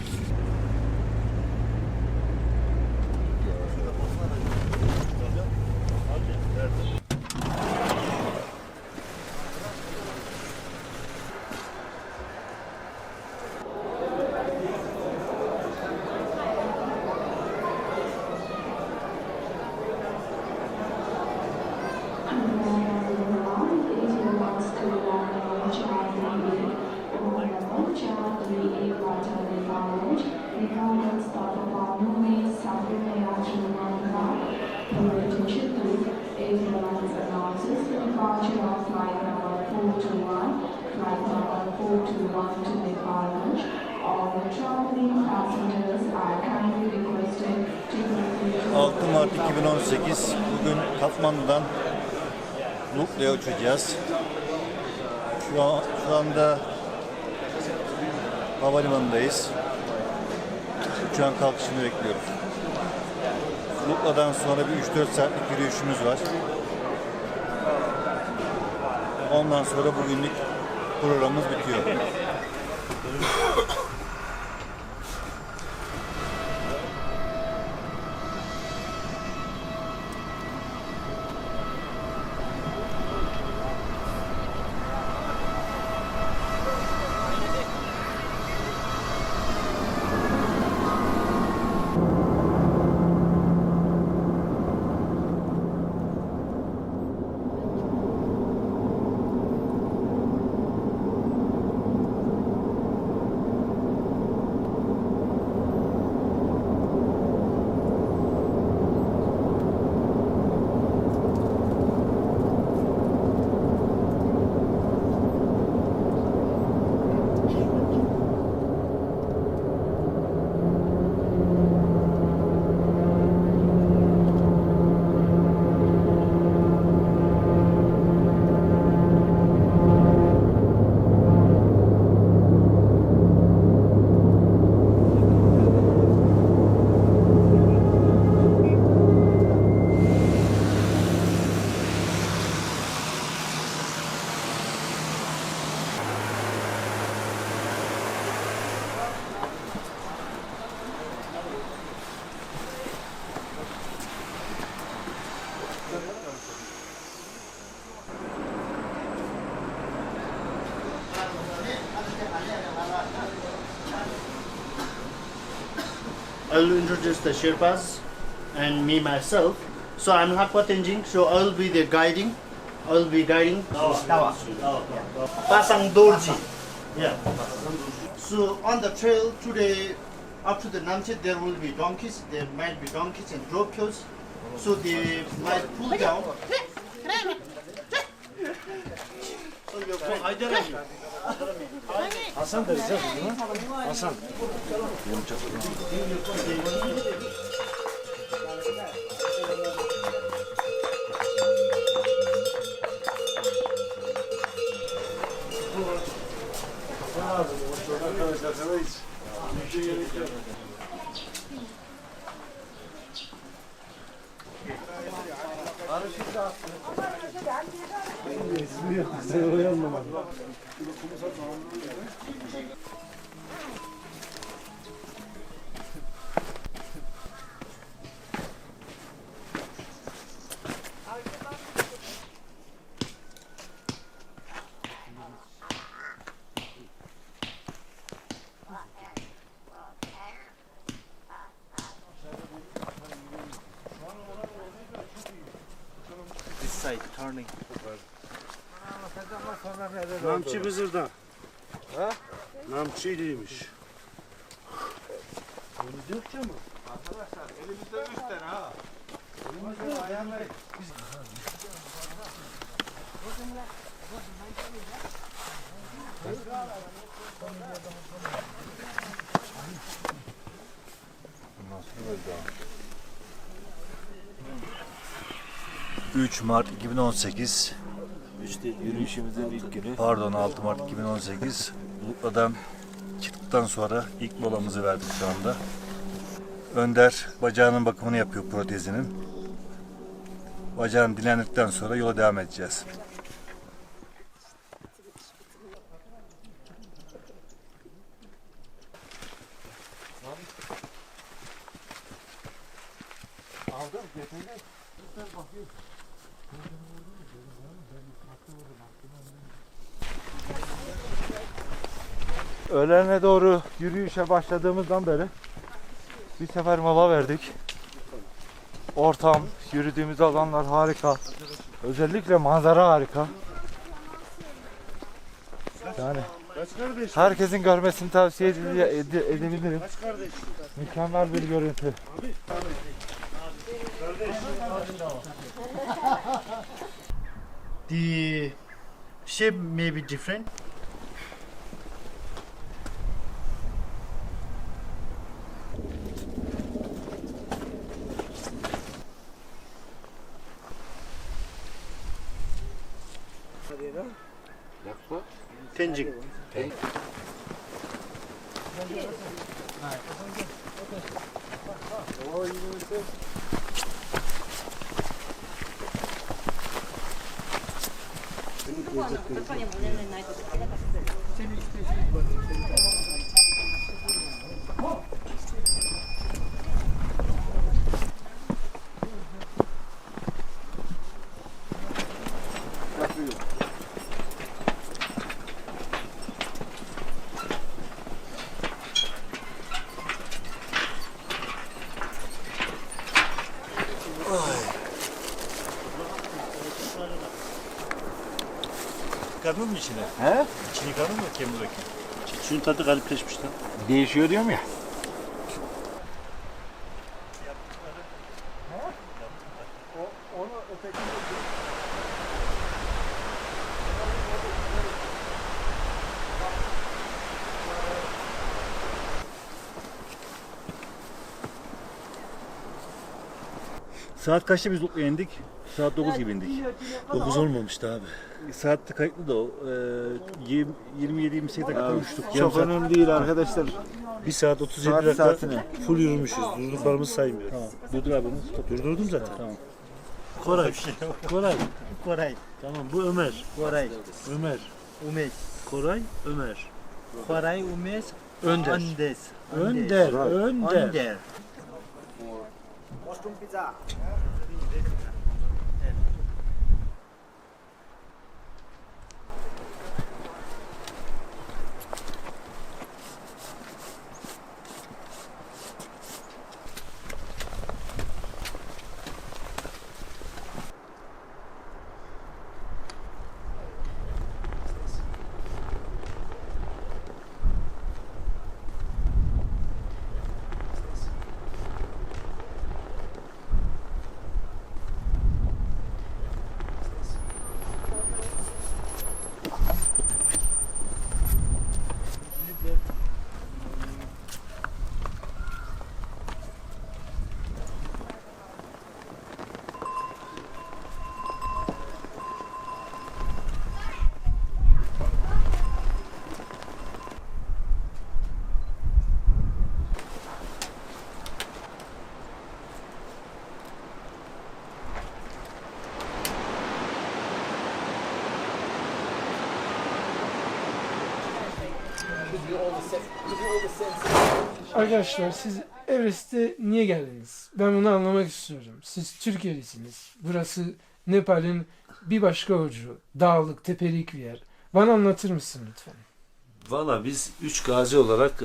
[SPEAKER 14] Mart 2018 bugün Katmandu'dan Lukle'ye uçacağız. Şu anda havalimanındayız. Uçağın kalkışını bekliyoruz. Lukle'dan sonra bir 3-4 saatlik yürüyüşümüz var. Ondan sonra bugünlük programımız bitiyor.
[SPEAKER 15] I'll introduce the Sherpas and me myself. So I'm Hakpa Tenjing, so I'll be the guiding. I'll be guiding Pasang Dorji. Yeah. So on the trail today, up to the Namche, there will be donkeys. There might be donkeys and roadkills. So they might pull down. So you're
[SPEAKER 6] Hasan deriz ya değil mi? Hasan.
[SPEAKER 15] This side turning.
[SPEAKER 13] Namçı Bızır'da. Ha? Namçıylıymış.
[SPEAKER 14] Arkadaşlar elimizde 3 tane ha. Elimizde ayağları.
[SPEAKER 6] Mart 2018 yürüyüşümüzün ilk günü. Pardon 6 Mart 2018 Lukla'dan çıktıktan sonra ilk molamızı verdik şu anda. Önder bacağının bakımını yapıyor protezinin. Bacağını dinlendikten sonra yola devam edeceğiz.
[SPEAKER 9] Öğlene doğru yürüyüşe başladığımızdan beri bir sefer mola verdik. Ortam, yürüdüğümüz alanlar harika. Özellikle manzara harika. Yani herkesin görmesini tavsiye edebilirim. Mükemmel bir görüntü.
[SPEAKER 15] The shape may be different. Tenzing.
[SPEAKER 6] Yıkadın mı içine?
[SPEAKER 9] He?
[SPEAKER 6] İçini yıkadın mı Kemur'daki?
[SPEAKER 13] Suyun tadı garipleşmiş lan.
[SPEAKER 9] Değişiyor diyorum ya.
[SPEAKER 6] Saat kaçta biz Lukla'ya indik? Saat 9 gibi indik.
[SPEAKER 13] 9 olmamıştı abi.
[SPEAKER 6] Saatte kayıtlı da o. 27-28 dakika konuştuk.
[SPEAKER 13] Çok önemli değil arkadaşlar. 1 saat 37 dakika
[SPEAKER 9] saatine.
[SPEAKER 13] full yürümüşüz. Durduklarımızı saymıyorum.
[SPEAKER 6] Tamam. Durdur abi bunu.
[SPEAKER 13] Durdurdum zaten.
[SPEAKER 6] Tamam.
[SPEAKER 13] Koray. Koray.
[SPEAKER 15] Koray.
[SPEAKER 13] Tamam bu Ömer.
[SPEAKER 15] Koray.
[SPEAKER 13] Ömer.
[SPEAKER 15] Umesh.
[SPEAKER 13] Koray, Ömer.
[SPEAKER 15] Koray, Umesh.
[SPEAKER 13] Önder.
[SPEAKER 15] Andes.
[SPEAKER 13] Önder. Önder.
[SPEAKER 15] Önder.
[SPEAKER 16] Arkadaşlar siz Everest'e niye geldiniz? Ben bunu anlamak istiyorum. Siz Türkiye'lisiniz. Burası Nepal'in bir başka ucu. Dağlık, tepelik bir yer. Bana anlatır mısın lütfen?
[SPEAKER 17] Valla biz 3 gazi olarak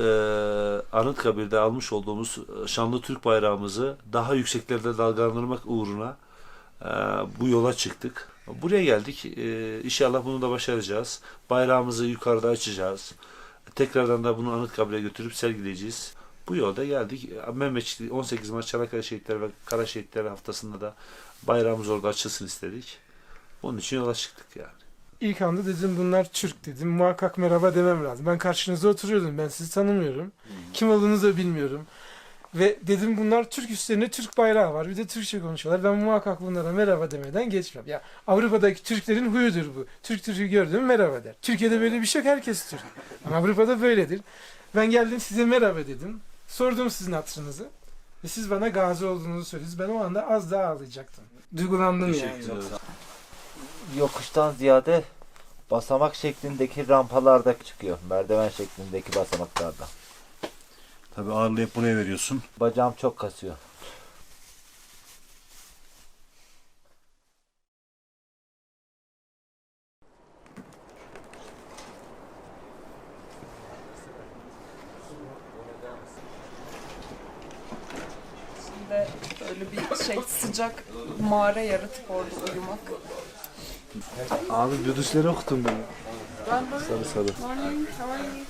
[SPEAKER 17] Anıtkabir'de almış olduğumuz şanlı Türk bayrağımızı daha yükseklerde dalgalandırmak uğruna bu yola çıktık. Buraya geldik. İnşallah bunu da başaracağız. Bayrağımızı yukarıda açacağız. Tekrardan da bunu Anıtkabir'e götürüp sergileyeceğiz. Bu yolda geldik. Mehmetçik 18 Mart Çanakkale Şehitleri ve Kara Şehitleri haftasında da bayrağımız orada açılsın istedik. Bunun için yola çıktık yani.
[SPEAKER 16] İlk anda dedim bunlar Türk dedim. Muhakkak merhaba demem lazım. Ben karşınızda oturuyordum. Ben sizi tanımıyorum. Kim olduğunuzu da bilmiyorum. Ve dedim bunlar Türk, üstlerinde Türk bayrağı var. Bir de Türkçe konuşuyorlar. Ben muhakkak bunlara merhaba demeden geçmem. Ya Avrupa'daki Türklerin huyudur bu. Türk'ü gördüğüm merhaba der. Türkiye'de böyle bir şey yok. Herkes Türk. Ama Avrupa'da böyledir. Ben geldim size merhaba dedim. Sordum sizin hatırınızı. Ve siz bana gazi olduğunuzu söylediniz. Ben o anda az daha ağlayacaktım. Duygulandım yani.
[SPEAKER 9] Yokuştan ziyade basamak şeklindeki rampalarda çıkıyor. Merdiven şeklindeki basamaklarda.
[SPEAKER 4] Tabii ağırlayıp buraya veriyorsun.
[SPEAKER 9] Bacağım çok kasıyor.
[SPEAKER 18] Şimdi böyle bir şey sıcak mağara yaratıp orada uyumak.
[SPEAKER 13] Abi Budistleri okudum ben.
[SPEAKER 18] Sarı
[SPEAKER 13] sarı.
[SPEAKER 18] Morning, how are you?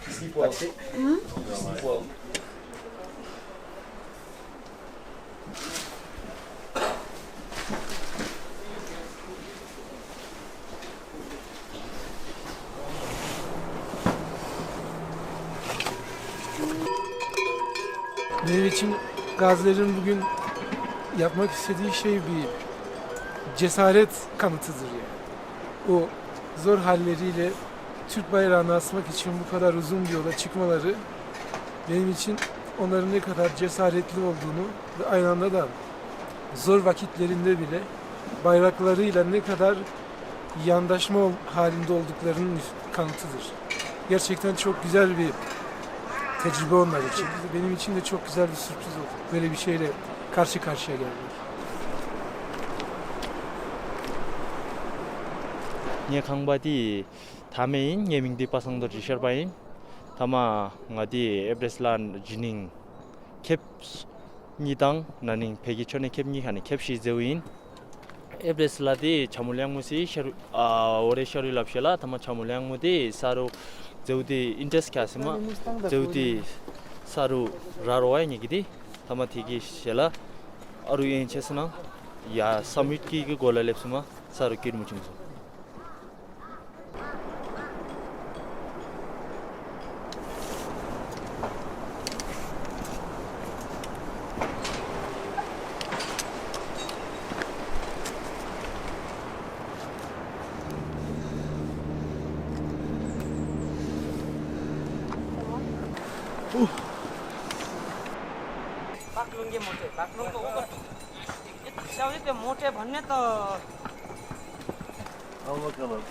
[SPEAKER 14] Sleep well.
[SPEAKER 18] Hmm?
[SPEAKER 14] Sleep well.
[SPEAKER 16] Benim için gazilerin bugün yapmak istediği şey bir cesaret kanıtıdır yani. O zor halleriyle Türk bayrağını asmak için bu kadar uzun bir yola çıkmaları benim için onların ne kadar cesaretli olduğunu ve aynı anda da zor vakitlerinde bile bayraklarıyla ne kadar yandaşma halinde olduklarının kanıtıdır. Gerçekten çok güzel bir tecrübe onlar için. Benim için de çok güzel bir sürpriz oldu. Böyle bir şeyle karşı karşıya gelmek.
[SPEAKER 19] Nia Kangbadi Thamein Yemingdi Pasangdor Sherbain Tama Ngadi Ebreslan Jining Kep Nidang Naning Pegi Chone Kep Ni Hani Kep Shizewin Ebresladi Chamulyang Musi Ore Shari Lapshela Tama Chamulyang Mudi Saru Zeudi Intes Kasima Zeudi Saru Raroy Nigidi Tama Tigi Shela Aru Yenchesna Ya Summit Ki Gola Lepsuma Saru Kirmuchum
[SPEAKER 20] बाक्लुङ्गे मोटे बाक्लुङ त ऊ यति त्यो मोटे भन्ने त
[SPEAKER 14] Al bakalım.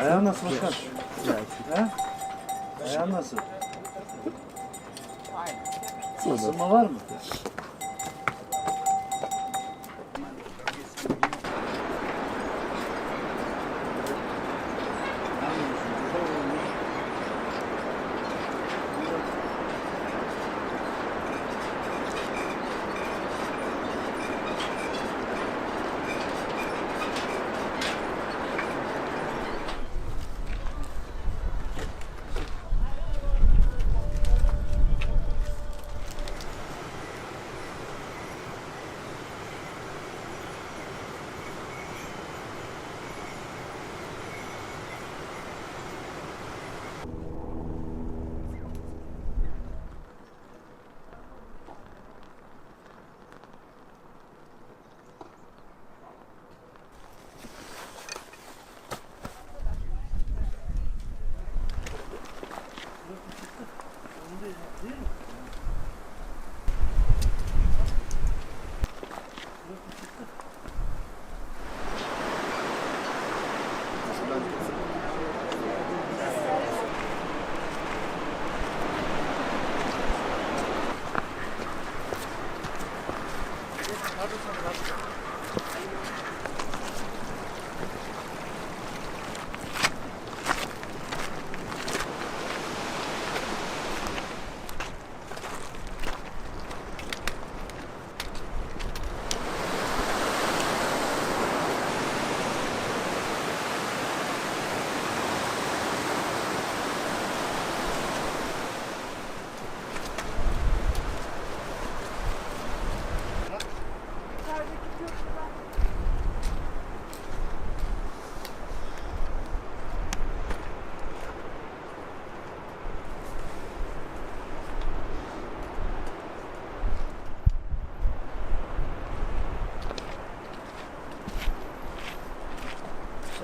[SPEAKER 6] Ayağın nasıl başkan? He? Ayağın nasıl? Isınma var mı?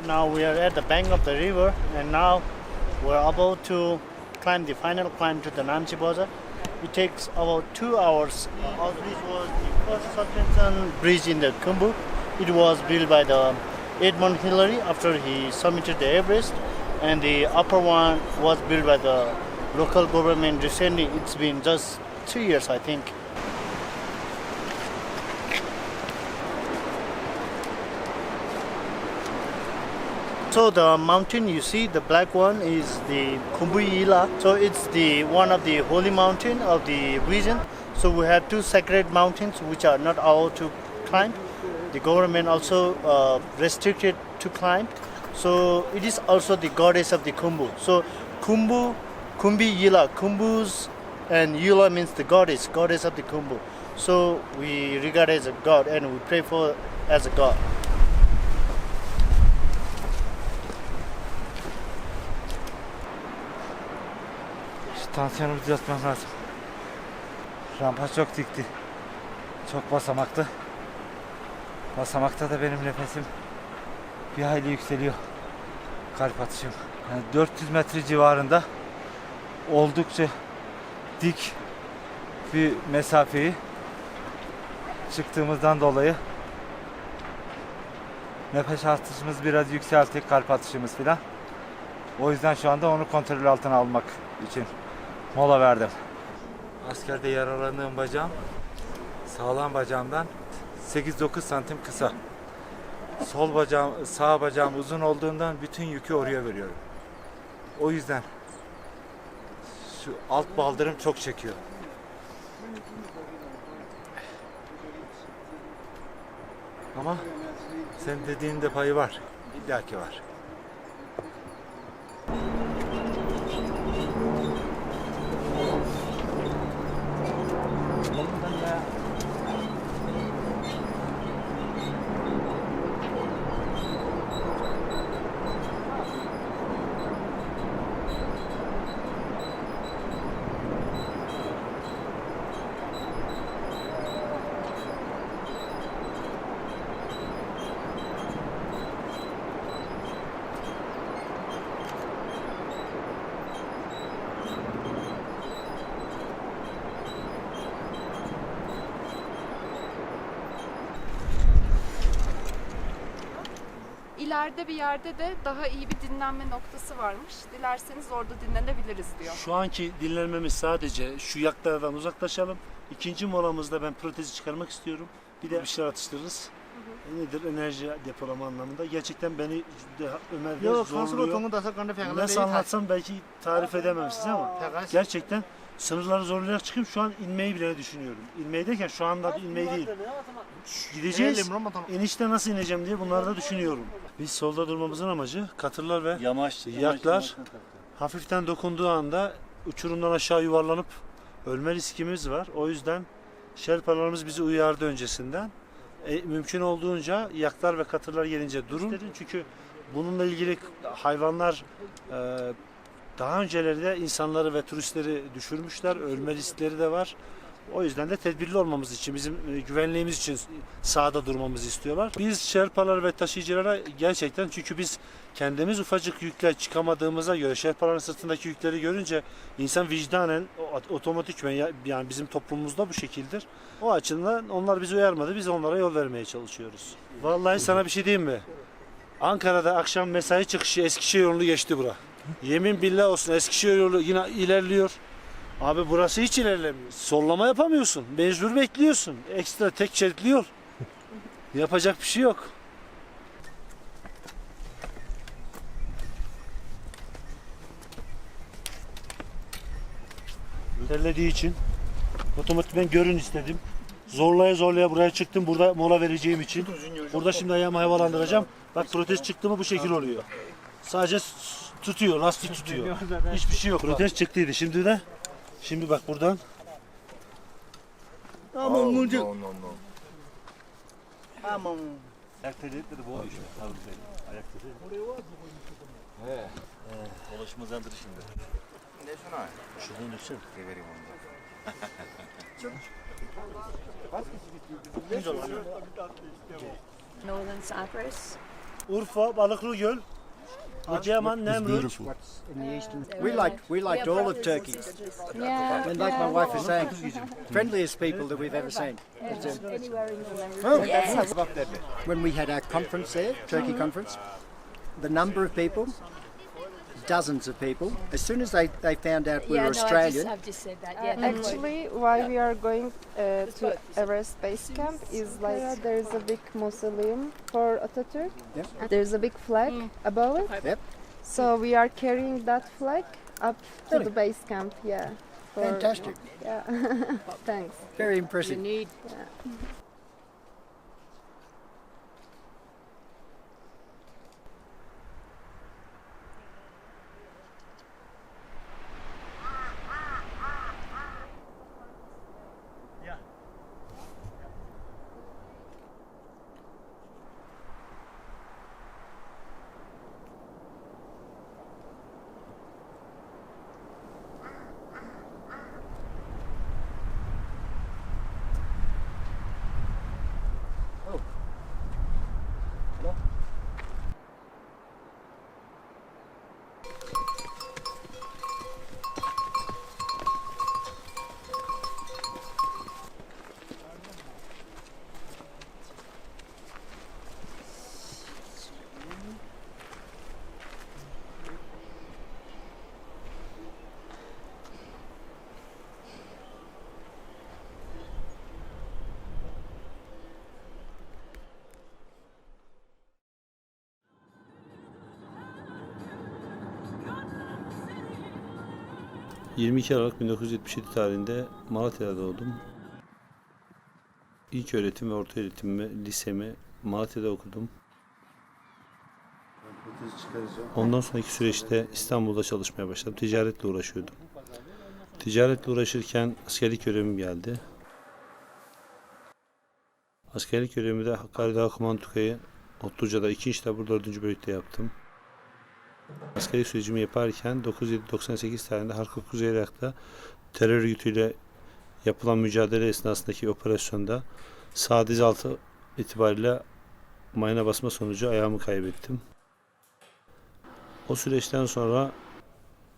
[SPEAKER 15] Now we are at the bank of the river, and now we're about to climb the final climb to the Namche Bazaar. It takes about 2 hours. Our bridge was the first suspension bridge in the Khumbu. It was built by the Edmund Hillary after he submitted the Everest, and the upper one was built by the local government recently. It's been just 2 years, I think. So the mountain you see, the black one, is the Khumbu Yila. So it's the one of the holy mountain of the region. So we have 2 sacred mountains which are not allowed to climb. The government also restricted to climb. So it is also the goddess of the Khumbu. So Khumbu, Khumbi Yila, Khumbu's and Yila means the goddess of the Khumbu. So we regard as a god and we pray for as a god.
[SPEAKER 9] Tansiyonumu düzeltmem lazım. Rampa çok dikti. Çok basamaklı. Basamakta da benim nefesim bir hayli yükseliyor. Kalp atışım. Yani 400 metre civarında oldukça dik bir mesafeyi çıktığımızdan dolayı nefes atışımız biraz yükseltti, kalp atışımız filan. O yüzden şu anda onu kontrol altına almak için mola verdim. Askerde yaralandığım bacağım sağlam bacağımdan 8-9 santim kısa. Sol bacağım, sağ bacağım uzun olduğundan bütün yükü oraya veriyorum. O yüzden şu alt baldırım çok çekiyor. Ama sen dediğin de payı var. İlla ki var.
[SPEAKER 18] İleride bir yerde de daha iyi bir dinlenme noktası varmış. Dilerseniz orada dinlenebiliriz diyor.
[SPEAKER 13] Şu anki dinlenmemiz sadece şu yaklardan uzaklaşalım. İkinci molamızda ben protezi çıkarmak istiyorum. Bir de bir şeyler atıştırırız. Nedir? Enerji depolama anlamında. Gerçekten beni Ömer zorluyor. Nasıl anlatsam belki tarif edemem size ama gerçekten sınırları zorlayarak çıkıp şu an inmeyi bile düşünüyorum. İnmeyi derken şu anda inmeyi değil. Gideceğiz. Enişte nasıl ineceğim diye bunları da düşünüyorum. Biz solda durmamızın amacı katırlar ve yaklar hafiften dokunduğu anda uçurumdan aşağı yuvarlanıp ölme riskimiz var. O yüzden şerpalarımız bizi uyardı öncesinden. Mümkün olduğunca yaklar ve katırlar gelince durun. Çünkü bununla ilgili hayvanlar daha öncelerde insanları ve turistleri düşürmüşler. Ölme riskleri de var. O yüzden de tedbirli olmamız için, bizim güvenliğimiz için sahada durmamızı istiyorlar. Biz şerpalar ve taşıyıcılara gerçekten, çünkü biz kendimiz ufacık yükle çıkamadığımıza göre şerpaların sırtındaki yükleri görünce insan vicdanen otomatikmen, yani bizim toplumumuzda bu şekildir. O açıdan onlar bizi uyarmadı. Biz onlara yol vermeye çalışıyoruz. Vallahi sana bir şey diyeyim mi? Ankara'da akşam mesai çıkışı Eskişehir yolunu geçti bura. Yemin billah olsun, Eskişehir yolu yine ilerliyor. Abi burası hiç ilerlemiyor. Sollama yapamıyorsun. Mecbur bekliyorsun. Ekstra tek şeritli yol. Yapacak bir şey yok. Terlediği için otomatikman görün istedim. Zorlaya zorlaya buraya çıktım. Burada mola vereceğim için. Burada şimdi ayağımı havalandıracağım. Bak protez çıktı mı bu şekil oluyor. Sadece tutuyor, lastik tutuyor. Hiçbir şey yok. Protez çıktıydı. Şimdi bak buradan.
[SPEAKER 15] Aman muncuk.
[SPEAKER 14] No.
[SPEAKER 15] Aman.
[SPEAKER 8] Ayak terlikleri de bu oluyor işte. Ayak terlikleri.
[SPEAKER 14] He. Dolaşma zandır şimdi. Ne şuna?
[SPEAKER 13] Şuradan düşsün.
[SPEAKER 14] Vereyim onu.
[SPEAKER 21] Northern Cyprus.
[SPEAKER 13] Urfa, Balıklı Göl, Adıyaman, Nemrut.
[SPEAKER 22] We liked all of Turkey.
[SPEAKER 21] Yeah.
[SPEAKER 22] And like my wife is saying, friendliest people that we've ever seen. When we had our conference there, Turkey conference, the number of people, dozens of people. As soon as they found out we were Australian.
[SPEAKER 21] I've just said that. Yeah.
[SPEAKER 23] Actually, why we are going to Everest Base Camp is like there's a big mausoleum for Atatürk.
[SPEAKER 22] Yep.
[SPEAKER 23] There's a big flag above it.
[SPEAKER 22] Yep.
[SPEAKER 23] So we are carrying that flag up to
[SPEAKER 22] Really?
[SPEAKER 23] the base camp. Yeah.
[SPEAKER 22] Fantastic.
[SPEAKER 23] Yeah. Thanks.
[SPEAKER 22] Very impressive.
[SPEAKER 21] Need.
[SPEAKER 23] Yeah.
[SPEAKER 10] ...22 Aralık 1977 tarihinde Malatya'da doğdum. İlk öğretim ve orta öğretimimi, lisemi Malatya'da okudum. Ondan sonraki süreçte İstanbul'da çalışmaya başladım. Ticaretle uğraşıyordum. Ticaretle uğraşırken askerlik görevim geldi. Askerlik görevimi de Hakkari Dağ Komandokayı Otluca'da 2. Tabur 4. bölükte yaptım. Askerlik sürecimi yaparken 9/7/98 tarihinde Harkov Kuzey Irak'ta terör örgütüyle yapılan mücadele esnasındaki operasyonda sağ diz altı itibariyle mayına basma sonucu ayağımı kaybettim. O süreçten sonra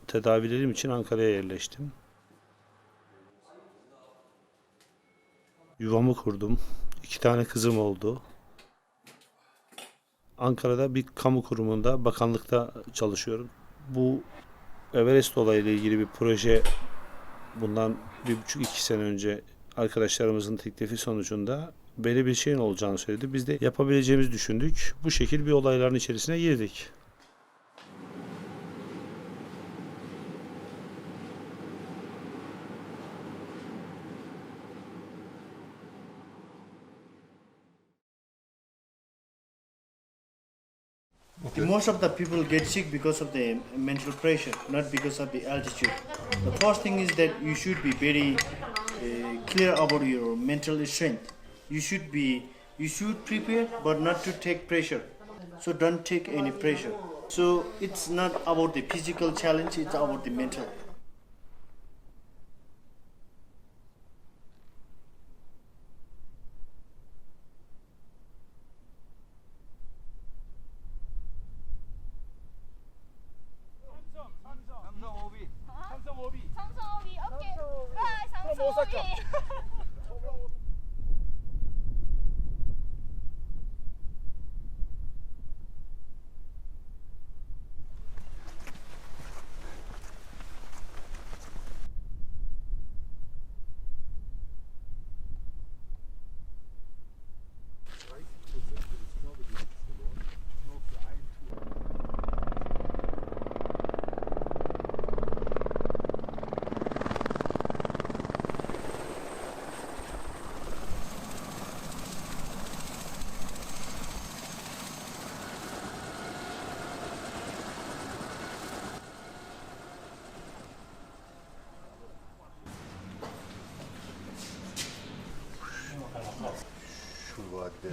[SPEAKER 10] tedavilerim için Ankara'ya yerleştim. Yuvamı kurdum. 2 tane kızım oldu. Ankara'da bir kamu kurumunda, bakanlıkta çalışıyorum. Bu Everest olayıyla ilgili bir proje bundan 1,5-2 sene önce arkadaşlarımızın teklifi sonucunda böyle bir şeyin olacağını söyledi. Biz de yapabileceğimizi düşündük. Bu şekil bir olayların içerisine girdik.
[SPEAKER 15] Most of the people get sick because of the mental pressure, not because of the altitude. The first thing is that you should be very clear about your mental strength. You should prepare, but not to take pressure. So don't take any pressure. So it's not about the physical challenge; it's about the mental.
[SPEAKER 8] Osaka.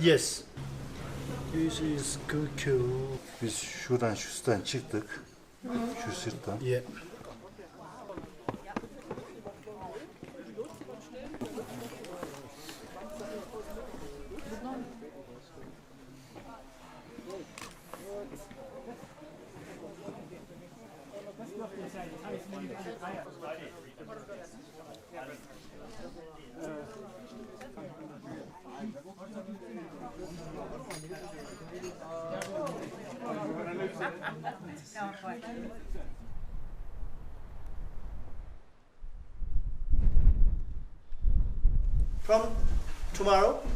[SPEAKER 6] Yes. This is Kuku.
[SPEAKER 2] Biz şuradan şu sırttan çıktık. Şu sırttan.
[SPEAKER 6] Yeah. From tomorrow,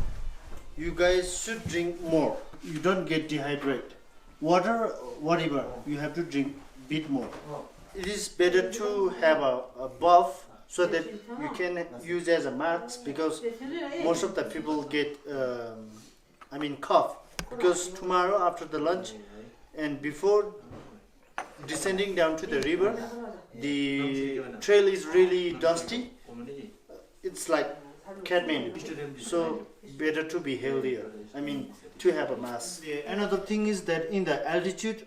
[SPEAKER 6] you guys should drink more. You don't get dehydrated. Water, whatever, you have to drink bit more. It is better to have a buff so that you can use as a mask because most of the people get, cough. Because tomorrow after the lunch and before descending down to the river, the trail is really dusty. It's like Kathmandu. So better to be healthier. To have a mask. Another thing is that in the altitude,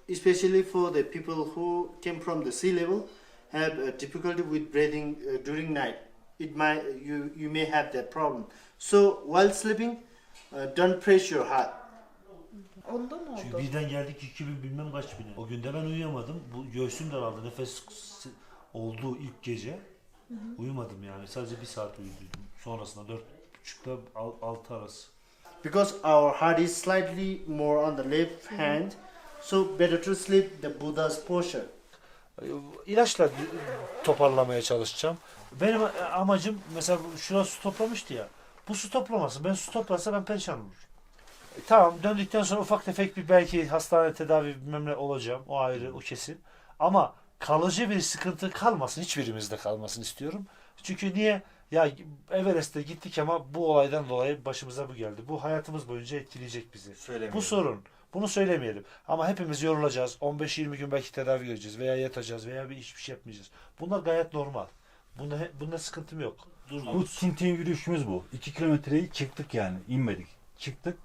[SPEAKER 6] especially for the people who came from the sea level, have difficulty with breathing during night. You may have that problem. So while sleeping, don't press your heart.
[SPEAKER 13] Çünkü birden geldik 2000 bilmem kaç bine. O günde ben uyuyamadım. Bu göğsüm daraldı. Nefes olduğu ilk gece uyumadım yani. Sadece 1 saat uyudum. Sonrasında 4.30'da 6 arası.
[SPEAKER 6] Because our heart is slightly more on the left hand, so better to sleep the Buddha's posture.
[SPEAKER 13] İlaçla toparlamaya çalışacağım. Benim amacım mesela şurası su toplamıştı ya. Bu su toplamasın. Ben su toplarsa ben perişan olurum. Tamam döndükten sonra ufak tefek bir belki hastane tedavi bilmem ne olacağım. O ayrı, o kesin. Ama kalıcı bir sıkıntı kalmasın. Hiçbirimizde kalmasın istiyorum. Çünkü niye? Ya Everest'e gittik ama bu olaydan dolayı başımıza bu geldi. Bu hayatımız boyunca etkileyecek bizi. Bu sorun. Bunu söylemeyelim. Ama hepimiz yorulacağız. 15-20 gün belki tedavi göreceğiz veya yatacağız veya hiçbir şey yapmayacağız. Bunlar gayet normal. Bunda sıkıntım yok.
[SPEAKER 8] Bu Tintin yürüyüşümüz bu. 2 kilometreyi çıktık yani. İnmedik. Çıktık.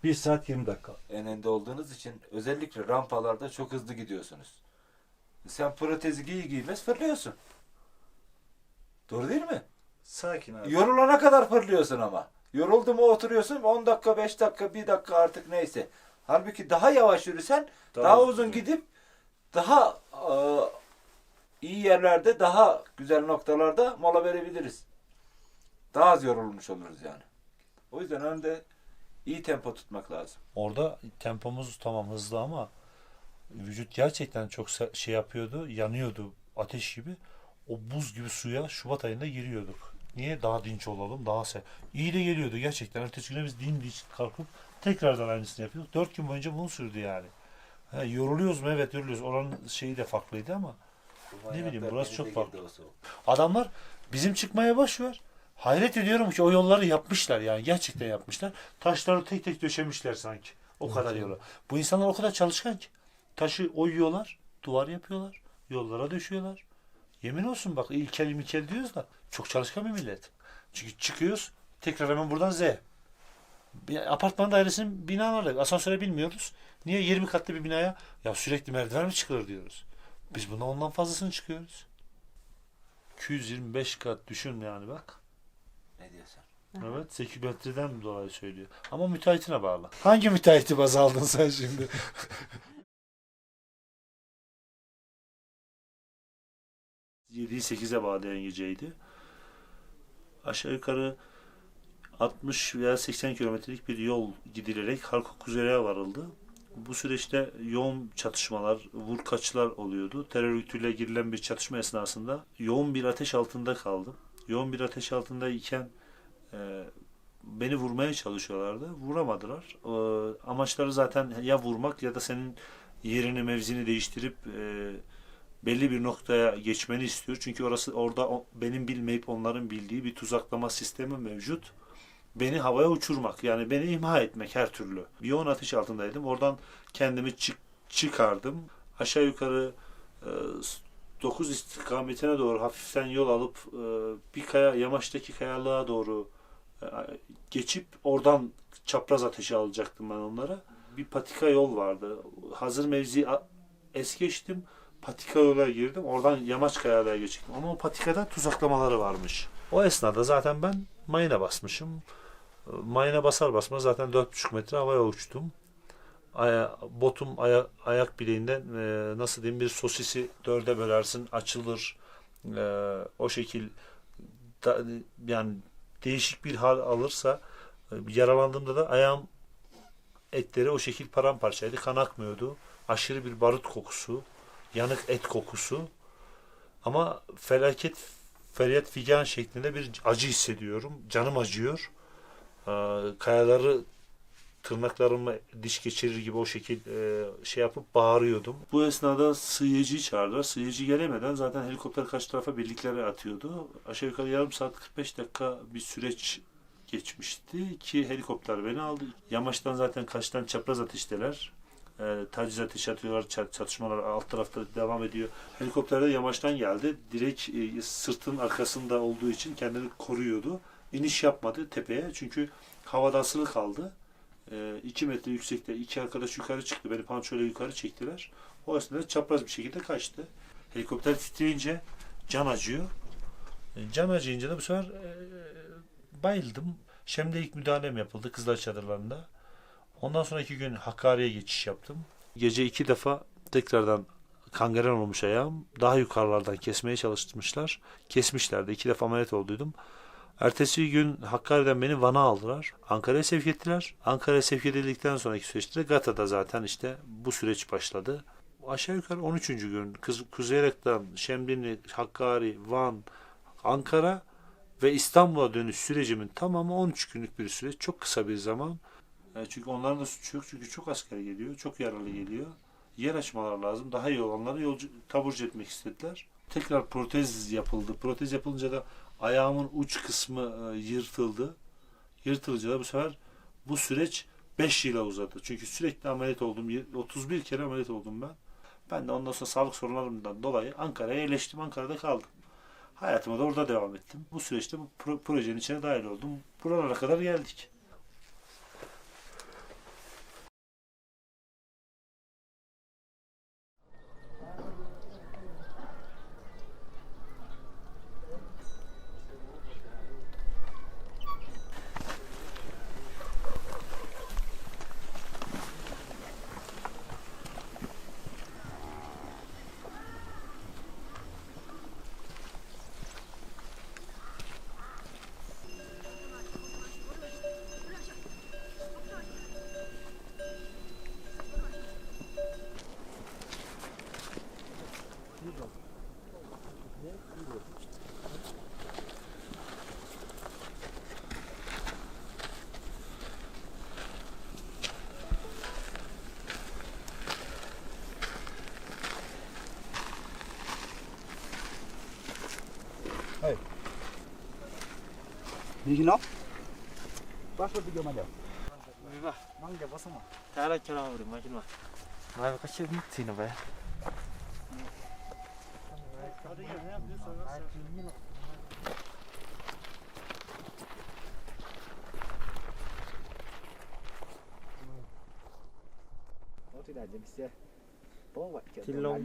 [SPEAKER 8] 1 saat 20 dakika.
[SPEAKER 9] En önde olduğunuz için özellikle rampalarda çok hızlı gidiyorsunuz. Sen protezi giymez fırlıyorsun. Doğru değil mi?
[SPEAKER 2] Sakin abi.
[SPEAKER 9] Yorulana kadar fırlıyorsun ama. Yoruldu mu oturuyorsun 10 dakika, 5 dakika, 1 dakika artık neyse. Halbuki daha yavaş yürüsen daha uzun gidip daha iyi yerlerde, daha güzel noktalarda mola verebiliriz. Daha az yorulmuş oluruz yani. O yüzden önde iyi tempo tutmak lazım.
[SPEAKER 13] Orada tempomuz tamam hızlı ama vücut gerçekten çok şey yapıyordu, yanıyordu ateş gibi. O buz gibi suya Şubat ayında giriyorduk. Niye? Daha dinç olalım, daha iyi de geliyordu gerçekten. Ertesi güne biz dinç kalkıp tekrardan aynısını yapıyorduk. 4 gün boyunca bunu sürdü yani. Yoruluyoruz mu? Evet yoruluyoruz. Oranın şeyi de farklıydı ama ne bileyim burası çok farklı. Adamlar bizim çıkmaya boş ver. Hayret ediyorum ki o yolları yapmışlar yani. Gerçekten yapmışlar. Taşları tek tek döşemişler sanki. O kadar yola. Bu insanlar o kadar çalışkan ki. Taşı oyuyorlar, duvar yapıyorlar, yollara döşüyorlar. Yemin olsun bak ilkel diyoruz da çok çalışkan bir millet. Çünkü çıkıyoruz tekrar hemen buradan Z. Bir apartman dairesinin binaları asansöre bilmiyoruz. Niye 20 katlı bir binaya ya sürekli merdiven mi çıkılır diyoruz. Biz buna ondan fazlasını çıkıyoruz. 225 kat düşün yani bak.
[SPEAKER 9] Ne diyorsun?
[SPEAKER 13] Evet 8 metreden dolayı söylüyor. Ama müteahhitine bağlı. Hangi müteahhiti baz aldın sen şimdi? 7'yi 8'e bağlayan geceydi.
[SPEAKER 17] Aşağı yukarı 60 veya 80 kilometrelik bir yol gidilerek Harkuk üzere varıldı. Bu süreçte yoğun çatışmalar, vurkaçlar oluyordu. Terör örgütüyle girilen bir çatışma esnasında yoğun bir ateş altında kaldım. Yoğun bir ateş altındayken beni vurmaya çalışıyorlardı. Vuramadılar. Amaçları zaten ya vurmak ya da senin yerini, mevzini değiştirip belli bir noktaya geçmeni istiyor. Çünkü orada benim bilmeyip onların bildiği bir tuzaklama sistemi mevcut. Beni havaya uçurmak, yani beni imha etmek her türlü. Bir yoğun ateş altındaydım. Oradan kendimi çıkardım. Aşağı yukarı 9 istikametine doğru hafiften yol alıp bir yamaçtaki kayalığa doğru geçip oradan çapraz ateşi alacaktım ben onlara. Bir patika yol vardı. Hazır mevzi es geçtim. Patika yola girdim. Oradan yamaç kayalığa geçtim. Ama o patikada tuzaklamaları varmış. O esnada zaten ben mayına basmışım. Mayına basar basmaz zaten 4,5 metre havaya uçtum. Botum ayak bileğinden nasıl diyeyim, bir sosisi 4'e bölersin, açılır. O şekil yani değişik bir hal alırsa, yaralandığımda da ayağım etleri o şekil paramparçaydı. Kan akmıyordu. Aşırı bir barut kokusu, yanık et kokusu. Ama feryat figan şeklinde bir acı hissediyorum. Canım acıyor. Kayaları tırnaklarımla diş geçirir gibi o şekil şey yapıp bağırıyordum. Bu esnada sığıyıcıyı çağırdılar. Sığıyıcı gelemeden zaten helikopter karşı tarafa birlikleri atıyordu. Aşağı yukarı yarım saat 45 dakika bir süreç geçmişti ki helikopter beni aldı. Yamaçtan zaten kaçtan çapraz ateşteler. Taciz ateşi atıyorlar, çatışmalar alt tarafta devam ediyor. Helikopter de yamaçtan geldi. Direkt sırtın arkasında olduğu için kendini koruyordu. İniş yapmadı tepeye çünkü havada asılı kaldı. 2 metre yüksekte 2 arkadaş yukarı çıktı. Beni pançoyla yukarı çektiler. O esnada çapraz bir şekilde kaçtı. Helikopter titreyince can acıyor. Can acıyınca da bu sefer bayıldım. Şem'de müdahalem yapıldı Kızlar Çadırları'nda. Ondan sonraki gün Hakkari'ye geçiş yaptım. Gece 2 defa tekrardan kangren olmuş ayağım. Daha yukarılardan kesmeye çalışmışlar. Kesmişlerdi. 2 defa ameliyat olduydum. Ertesi gün Hakkari'den beni Van'a aldılar. Ankara'ya sevk ettiler. Ankara'ya sevk edildikten sonraki süreçte Gata'da zaten işte bu süreç başladı. Aşağı yukarı 13. gün Kuzey Irak'tan Şemdinli, Hakkari, Van, Ankara ve İstanbul'a dönüş sürecimin tamamı 13 günlük bir süreç. Çok kısa bir zaman. Çünkü onların da suçu yok. Çünkü çok asker geliyor. Çok yaralı geliyor. Yer açmalar lazım. Daha iyi olanları taburcu etmek istediler. Tekrar protez yapıldı. Protez yapılınca da ayağımın uç kısmı yırtıldı. Yırtılınca da bu sefer bu süreç 5 yıla uzadı. Çünkü sürekli ameliyat oldum. 31 kere ameliyat oldum ben. Ben de ondan sonra sağlık sorunlarımdan dolayı Ankara'ya yerleştim. Ankara'da kaldım. Hayatıma da orada devam ettim. Bu süreçte bu projenin içine dahil oldum. Buralara kadar geldik.
[SPEAKER 14] Hey. Nigino? Başla bir gömele.
[SPEAKER 19] Viva.
[SPEAKER 14] Manga basama.
[SPEAKER 19] Tara kira udah makin mah. Mai kasih sih nabe. Tilong.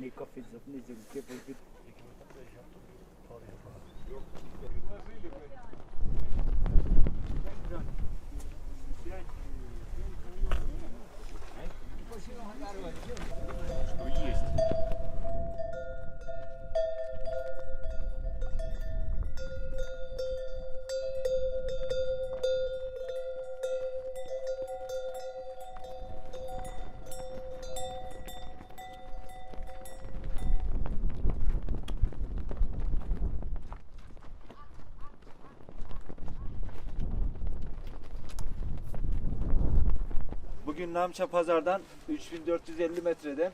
[SPEAKER 6] Bugün Namça Pazar'dan 3450 metreden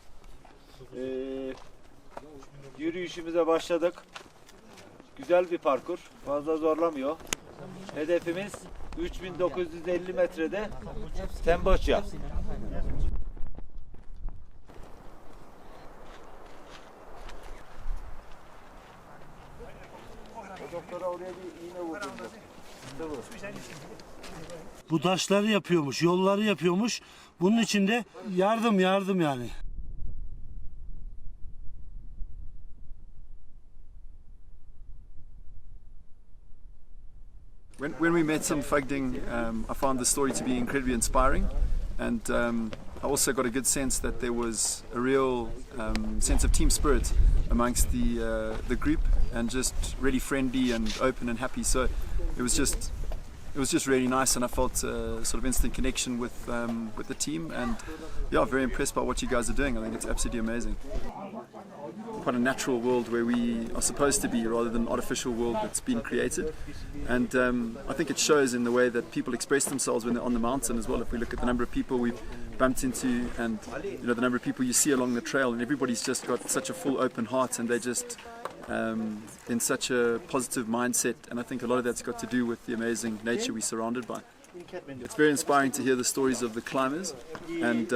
[SPEAKER 6] yürüyüşümüze başladık. Güzel bir parkur. Fazla zorlamıyor. Hedefimiz 3950 metrede Temboçya. Doktora oraya bir iğne vurdum.
[SPEAKER 3] Bu taşları yapıyormuş, yolları yapıyormuş. Bunun için de yardım yani.
[SPEAKER 5] When we met Fugding, I found the story to be incredibly inspiring, and I also got a good sense that there was a real sense of team spirit amongst the group, and just really friendly and open and happy. So it was just really nice, and I felt a sort of instant connection with the team, and yeah, very impressed by what you guys are doing. I think it's absolutely amazing. Quite a natural world where we are supposed to be, rather than an artificial world that's been created, and I think it shows in the way that people express themselves when they're on the mountain as well. If we look at the number of people we've bumped into, and the number of people you see along the trail, and everybody's just got such a full open heart, and they're just in such a positive mindset, and I think a lot of that's got to do with the amazing nature we're surrounded by. It's very inspiring to hear the stories of the climbers and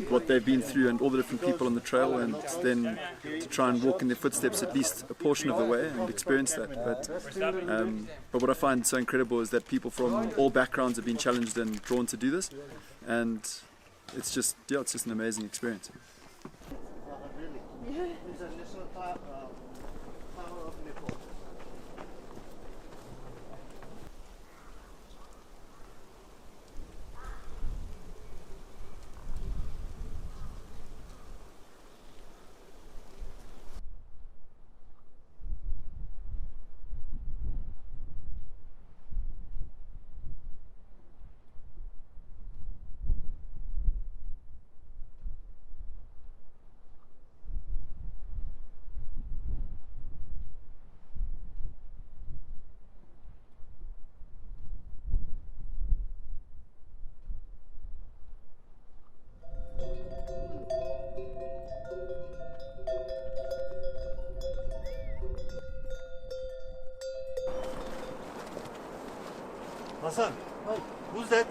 [SPEAKER 5] what they've been through, and all the different people on the trail, and then to try and walk in their footsteps at least a portion of the way and experience that. But what I find so incredible is that people from all backgrounds have been challenged and drawn to do this, and it's just an amazing experience.
[SPEAKER 2] Hasan, who's that?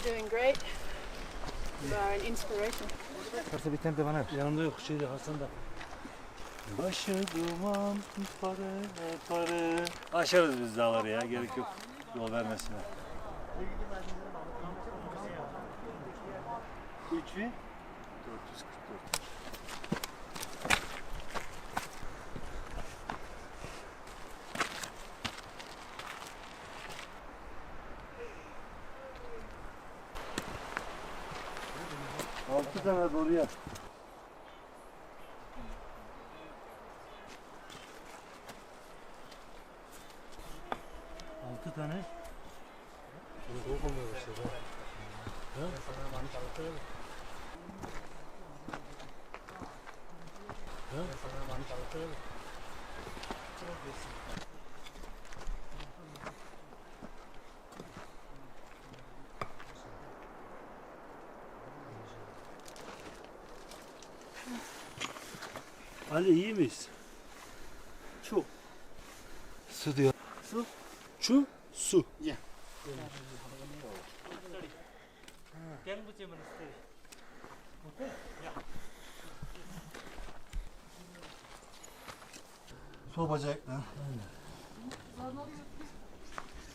[SPEAKER 21] Doing great. You are an inspiration.
[SPEAKER 6] Varsa bir tane de bana yanımda yok Hasan da.
[SPEAKER 8] Başı duman pare. Aşarız biz dağları ya, gerek yok yol vermesine. 3444.
[SPEAKER 3] Altı tane doğruya. Altı tane. Soğuk olmaya başladı. Ali iyi miyiz? Çok.
[SPEAKER 2] Su diyor.
[SPEAKER 3] Su. Çu. Su.
[SPEAKER 22] Yeah.
[SPEAKER 2] Sol bacakla.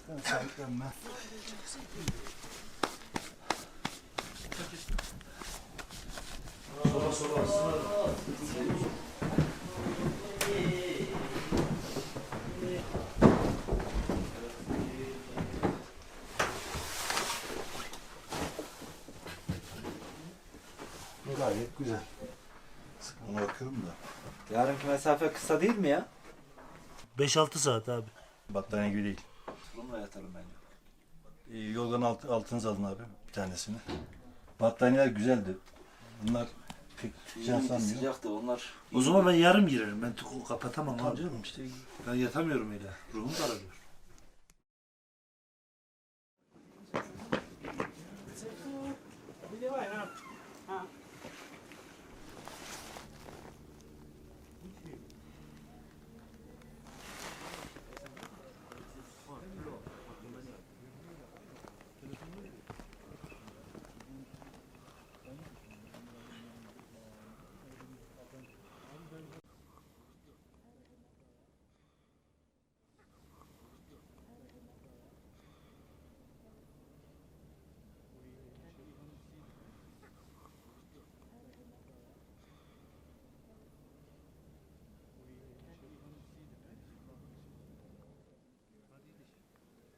[SPEAKER 2] Ben sahiplenme. Gayet güzel. Sıkmana bakıyorum da.
[SPEAKER 6] Yarınki mesafe kısa değil mi ya?
[SPEAKER 3] 5-6 saat abi.
[SPEAKER 8] Battaniye gibi değil.
[SPEAKER 6] Bununla yatalım bence.
[SPEAKER 8] Yorganın altınıza alın abi bir tanesini. Battaniyeler güzeldi. Bunlar pek sıcak sanmıyor.
[SPEAKER 6] Sıcaktı onlar.
[SPEAKER 3] O zaman ben yarım girerim. Ben kapatamam abi. Canım işte ben yatamıyorum öyle. Ruhum daralıyor.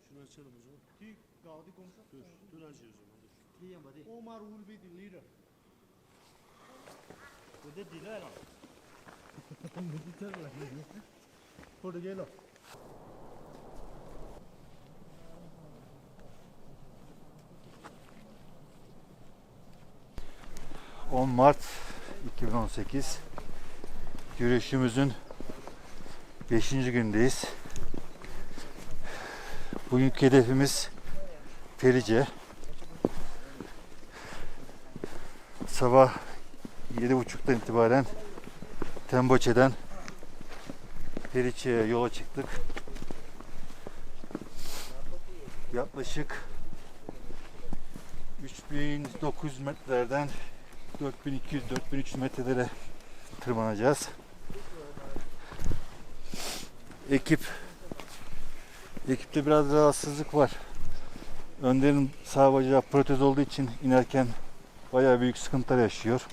[SPEAKER 3] Şunu açalım o zaman. Dur açıyoruz o zaman. Dur. Omar will be the leader. With the leader. Put it yellow.
[SPEAKER 2] 10 Mart 2018 yürüyüşümüzün 5. gündeyiz. Bugünkü hedefimiz Ferice. Sabah 7.30'dan itibaren Temboçe'den Ferice'ye yola çıktık. Yaklaşık 3900 metrelerden 4200-4300 metrelere tırmanacağız. Ekipte biraz rahatsızlık var. Önder'in sağ bacağı protez olduğu için inerken bayağı büyük sıkıntılar yaşıyor.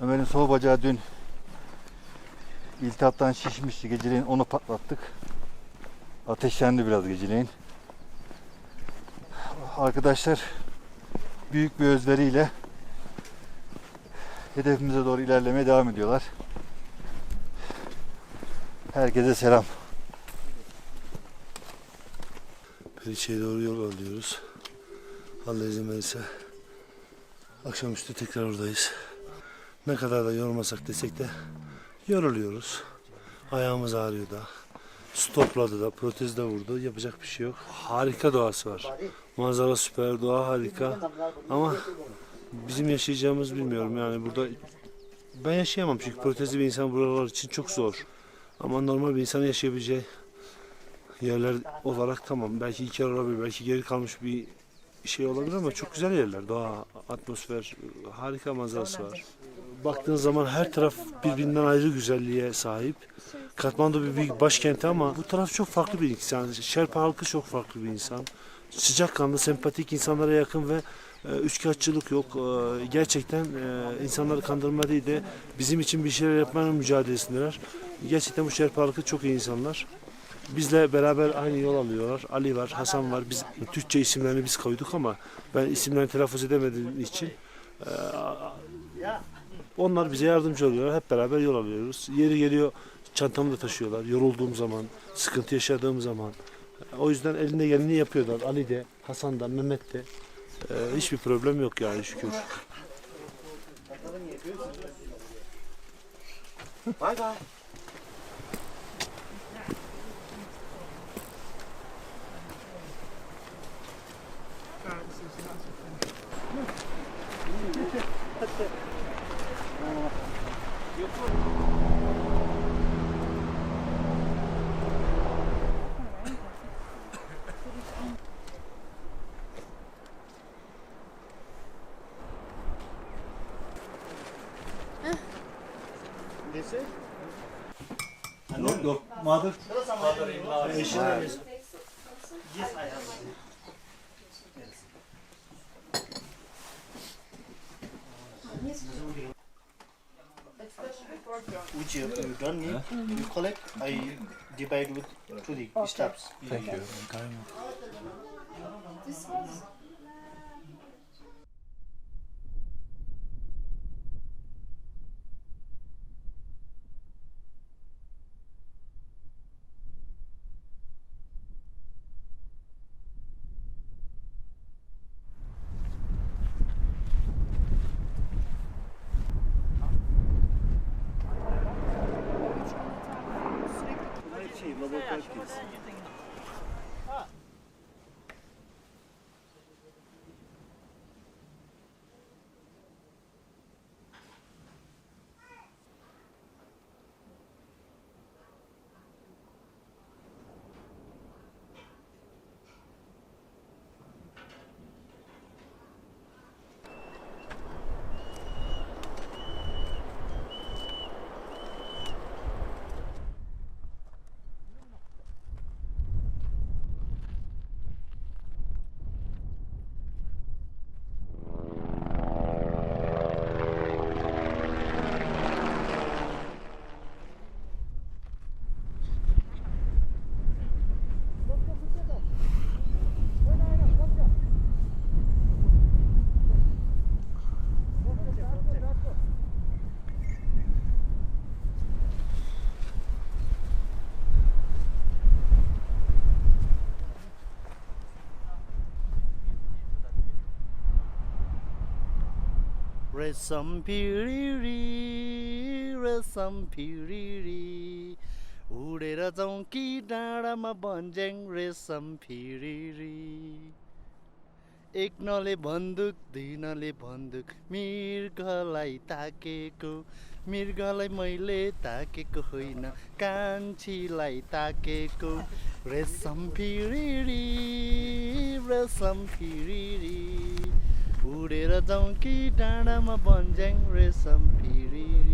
[SPEAKER 2] Ömer'in sol bacağı dün iltihaptan şişmişti. Geceleyin onu patlattık. Ateşlendi biraz geceleyin. Arkadaşlar büyük bir özveriyle hedefimize doğru ilerlemeye devam ediyorlar. Herkese selam.
[SPEAKER 3] Feriçe'ye doğru yol alıyoruz. Allah izin verirse akşamüstü tekrar oradayız. Ne kadar da yormasak desek de yoruluyoruz. Ayağımız ağrıyor da. Stopladı da, protez de vurdu. Yapacak bir şey yok. Harika doğası var. Manzara süper, doğa harika. Ama bizim yaşayacağımız bilmiyorum. Yani burada ben yaşayamam çünkü protezli bir insan buralar için çok zor. Ama normal bir insanın yaşayabileceği yerler olarak tamam. Belki 2 yer olabilir, belki geri kalmış bir şey olabilir ama çok güzel yerler. Doğa, atmosfer, harika manzarası var. Baktığın zaman her taraf birbirinden ayrı güzelliğe sahip. Katmandu bir büyük başkenti ama bu taraf çok farklı bir insan. Şerpa halkı çok farklı bir insan. Sıcakkanlı, sempatik, insanlara yakın ve üçkağıtçılık yok. Gerçekten insanları kandırma değil de bizim için bir şeyler yapmanın mücadelesindeler. Gerçekten bu Şerpa halkı çok iyi insanlar. Bizle beraber aynı yol alıyorlar. Ali var, Hasan var. Biz Türkçe isimlerini biz koyduk ama ben isimlerini telaffuz edemediğim için onlar bize yardımcı oluyorlar. Hep beraber yol alıyoruz. Yeri geliyor çantamı da taşıyorlar. Yorulduğum zaman, sıkıntı yaşadığım zaman. O yüzden elinde geleni yapıyorlar. Ali de, Hasan da, Mehmet de. Hiçbir problem yok yani şükür.
[SPEAKER 22] Bye bye. This is?
[SPEAKER 8] Your mother?
[SPEAKER 22] Mother-in-law.
[SPEAKER 8] Yes,
[SPEAKER 22] I have. Which you don't need, you collect, I divide with to the steps.
[SPEAKER 8] Thank you.
[SPEAKER 21] This was
[SPEAKER 15] Resam piriri, resam piriri, उडेर जाउँ कि डाँडामा भन्ज्याङ रेशम फिरिरी। एक नले बन्दुक, दुई नले बन्दुक, मृगलाई ताकेको, मृगलाई मैले ताकेको होइन, कान्छीलाई ताकेको। रेशम फिरिरी, रेशम फिरिरी, उडेर जाउँ कि डाँडामा भन्ज्याङ रेशम Firiri.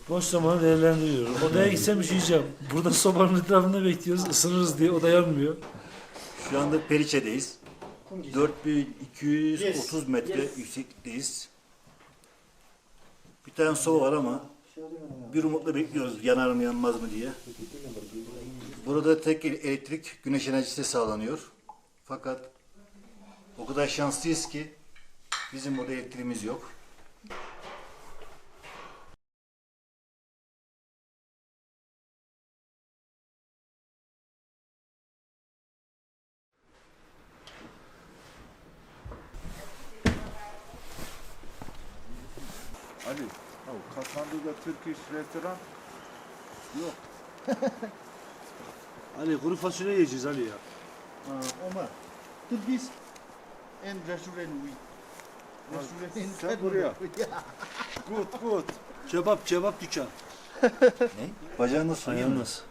[SPEAKER 3] Boş zamanı değerlendiriyorum. Odaya gitsem üşüyeceğim. Burada sobanın etrafında bekliyoruz. Isınırız diye oda yanmıyor.
[SPEAKER 8] Şu anda Periçe'deyiz. 4230 metre yükseklikteyiz. Bir tane soba var ama bir umutla bekliyoruz yanar mı yanmaz mı diye.
[SPEAKER 2] Burada tek elektrik güneş enerjisi sağlanıyor. Fakat o kadar şanslıyız ki bizim burada elektriğimiz yok.
[SPEAKER 6] Ali, Kathmandu'da Turkish restoran yok.
[SPEAKER 3] Ali kuru fasulye yiyeceğiz Ali ya.
[SPEAKER 2] Omar, Turkish and restaurant
[SPEAKER 6] Sen buraya. Good.
[SPEAKER 3] Kebap dükkan.
[SPEAKER 2] Ne? Bacağın nasıl?
[SPEAKER 3] Ayağın nasıl?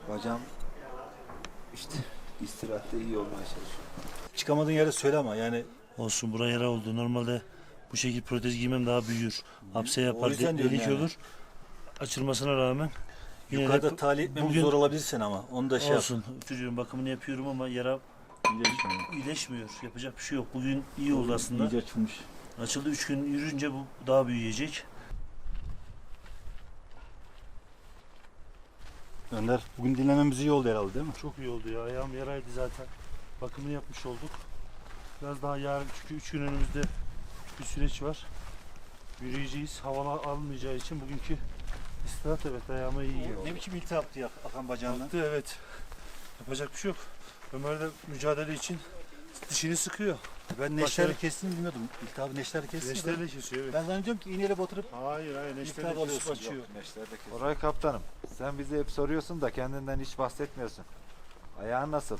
[SPEAKER 6] Bacağım işte istirahatte iyi olmaya çalışıyor.
[SPEAKER 8] Çıkamadığın yere söyle ama yani.
[SPEAKER 3] Olsun, buraya yara oldu. Normalde bu şekilde protez giymem daha büyür. Hapse
[SPEAKER 8] O
[SPEAKER 3] yapar,
[SPEAKER 8] yüzden diyorum
[SPEAKER 3] delik
[SPEAKER 8] yani.
[SPEAKER 3] olur. Açılmasına rağmen yine
[SPEAKER 8] Yukarıda
[SPEAKER 3] de
[SPEAKER 8] tahliye etmemiz
[SPEAKER 3] bugün-
[SPEAKER 8] zor olabilir sen ama. Onu da şey
[SPEAKER 3] olsun. Çocuğun bakımını yapıyorum ama yara iyileşmiyor. Yapacak bir şey yok. Bugün iyi oldu aslında.
[SPEAKER 8] İyice açılmış.
[SPEAKER 3] Açıldı. 3 gün yürünce bu daha büyüyecek.
[SPEAKER 8] Önder, bugün dinlememiz iyi oldu herhalde değil mi?
[SPEAKER 3] Çok iyi oldu ya. Ayağım yaraydı zaten. Bakımını yapmış olduk. Biraz daha yarın, çünkü 3 gün önümüzde bir süreç var. Yürüyeceğiz. Hava almayacağı için bugünkü istirahat, evet, ayağıma iyi geldi.
[SPEAKER 2] Ne biçim iltihaptı ya akan bacağından?
[SPEAKER 3] Baktı, evet. Yapacak bir şey yok. Ömer de mücadele için dişini sıkıyor.
[SPEAKER 2] Ben neşterle kestiğini bilmiyordum. İltihabı neşterle kestiğini.
[SPEAKER 3] Neşterle kesiyor, evet.
[SPEAKER 2] Ben zannediyorum ki iğneyle batırıp
[SPEAKER 3] Hayır, neşterle
[SPEAKER 2] iltihap
[SPEAKER 3] kesip
[SPEAKER 2] alıyorsun.
[SPEAKER 3] açıyor.
[SPEAKER 6] Oray kaptanım, sen bize hep soruyorsun da kendinden hiç bahsetmiyorsun. Ayağın nasıl?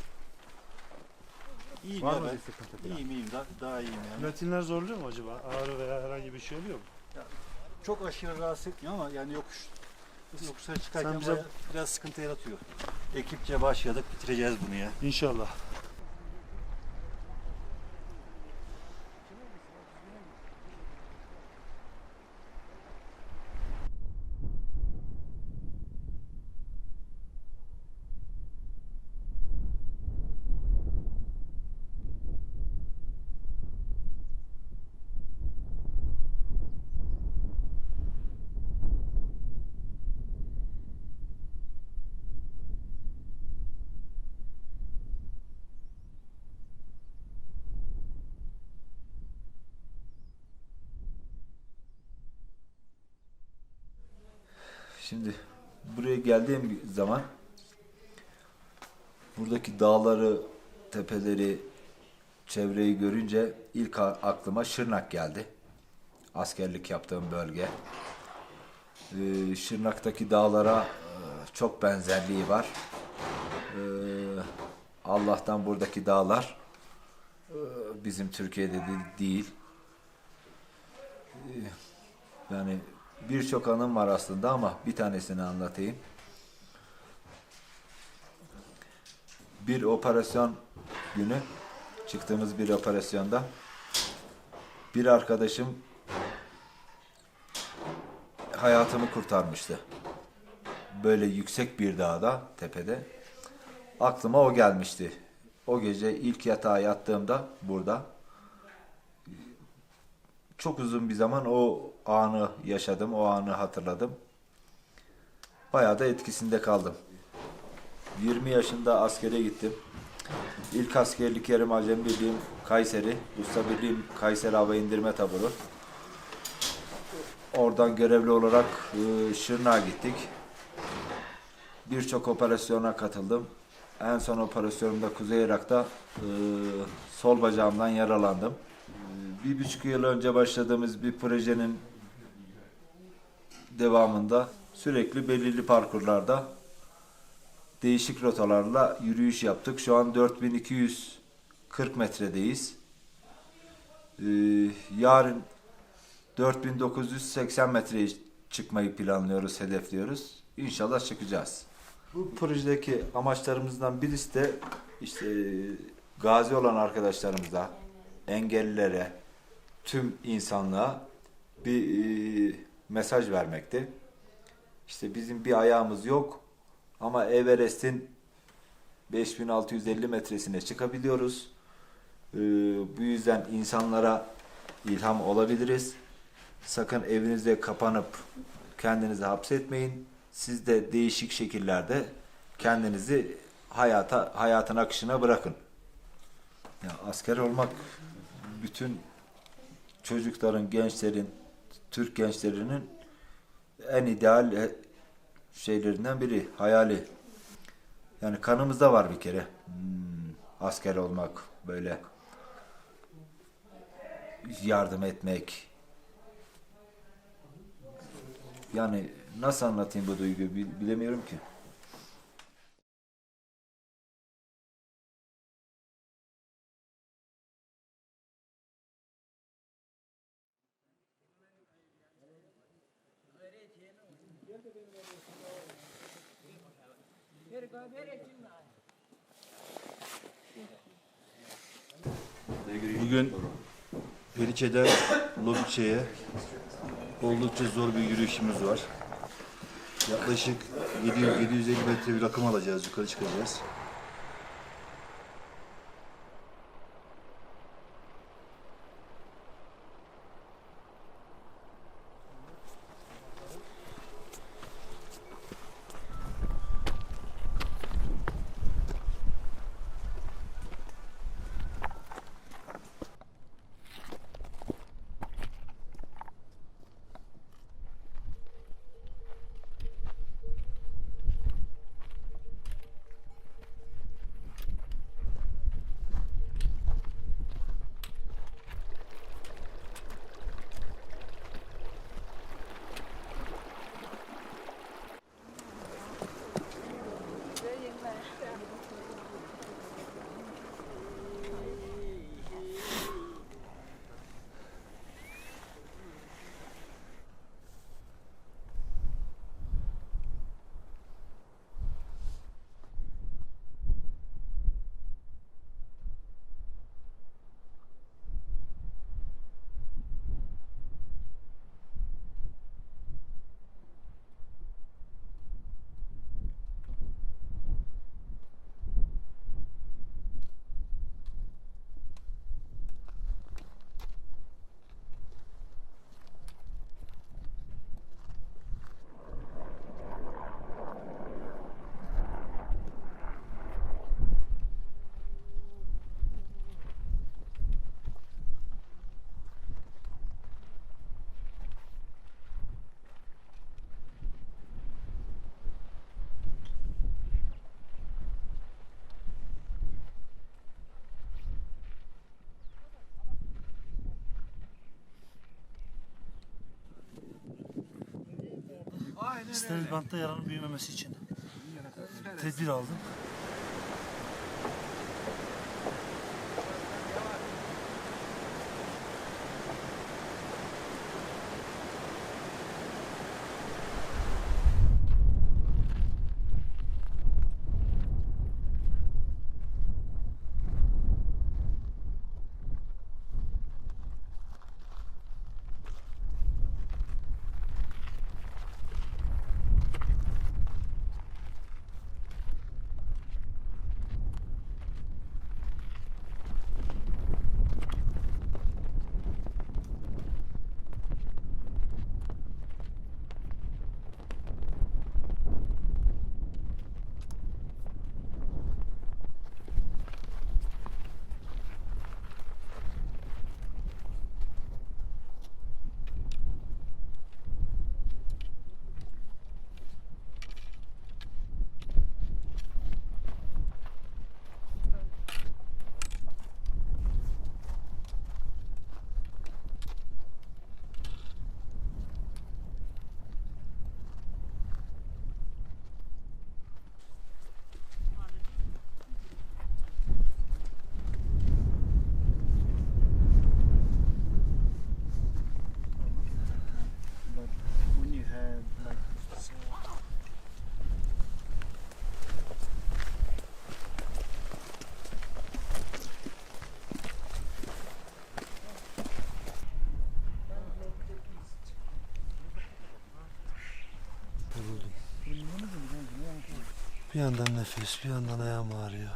[SPEAKER 2] İyiyim
[SPEAKER 6] Var
[SPEAKER 2] ya
[SPEAKER 6] mı
[SPEAKER 2] ben.
[SPEAKER 6] bir sıkıntı falan?
[SPEAKER 2] İyiyim. Daha iyiyim yani.
[SPEAKER 3] Platinler zorluyor mu acaba? Ağrı veya herhangi bir şey oluyor mu?
[SPEAKER 2] Çok aşırı rahatsız etmiyor ama yani yokuşlara çıkarken
[SPEAKER 3] Sen bize-
[SPEAKER 2] biraz sıkıntı yaratıyor. Ekipçe başladık, bitireceğiz bunu ya.
[SPEAKER 3] İnşallah.
[SPEAKER 6] Şimdi buraya geldiğim zaman buradaki dağları, tepeleri, çevreyi görünce ilk aklıma Şırnak geldi. Askerlik yaptığım bölge. Şırnak'taki dağlara çok benzerliği var. Allah'tan buradaki dağlar bizim Türkiye'de değil. Yani birçok anım var aslında ama bir tanesini anlatayım. Bir operasyon günü, çıktığımız bir operasyonda bir arkadaşım hayatımı kurtarmıştı. Böyle yüksek bir dağda, tepede. Aklıma o gelmişti. O gece ilk yatağa yattığımda burada çok uzun bir zaman o anı yaşadım, o anı hatırladım. Bayağı da etkisinde kaldım. 20 yaşında askere gittim. İlk askerlik yerim Acem Birliğim Kayseri, Usta Birliğim Kayseri Hava İndirme Taburu. Oradan görevli olarak Şırnak'a gittik. Birçok operasyona katıldım. En son operasyonumda Kuzey Irak'ta sol bacağımdan yaralandım. 1,5 yıl önce başladığımız bir projenin devamında sürekli belirli parkurlarda değişik rotalarla yürüyüş yaptık. Şu an 4240 metredeyiz. Yarın 4980 metreye çıkmayı planlıyoruz, hedefliyoruz. İnşallah çıkacağız. Bu projedeki amaçlarımızdan birisi de işte gazi olan arkadaşlarımıza, engellilere, tüm insanlığa bir mesaj vermekti. İşte bizim bir ayağımız yok ama Everest'in 5650 metresine çıkabiliyoruz. Bu yüzden insanlara ilham olabiliriz. Sakın evinizde kapanıp kendinizi hapsetmeyin. Siz de değişik şekillerde kendinizi
[SPEAKER 7] hayatın akışına bırakın. Ya asker olmak bütün çocukların, gençlerin, Türk gençlerinin en ideal şeylerinden biri, hayali. Yani kanımızda var bir kere. Asker olmak, böyle yardım etmek. Yani nasıl anlatayım bu duyguyu bilemiyorum ki.
[SPEAKER 2] Bugün Periçe'den Lobikçe'ye oldukça zor bir yürüyüşümüz var. Yaklaşık 700-750 metre bir rakım alacağız, yukarı çıkacağız.
[SPEAKER 13] Steril bantta yaranın büyümemesi için tedbir aldım.
[SPEAKER 3] Bir yandan nefes, bir yandan ayağım ağrıyor.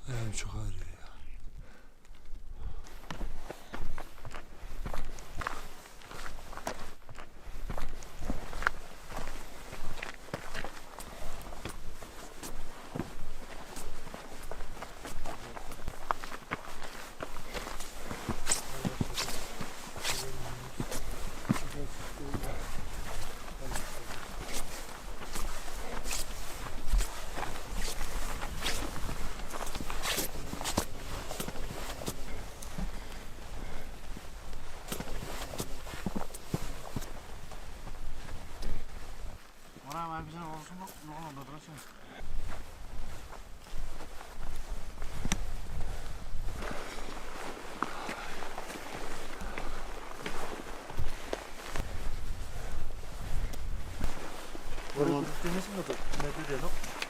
[SPEAKER 3] Ayağım çok ağrıyor ya.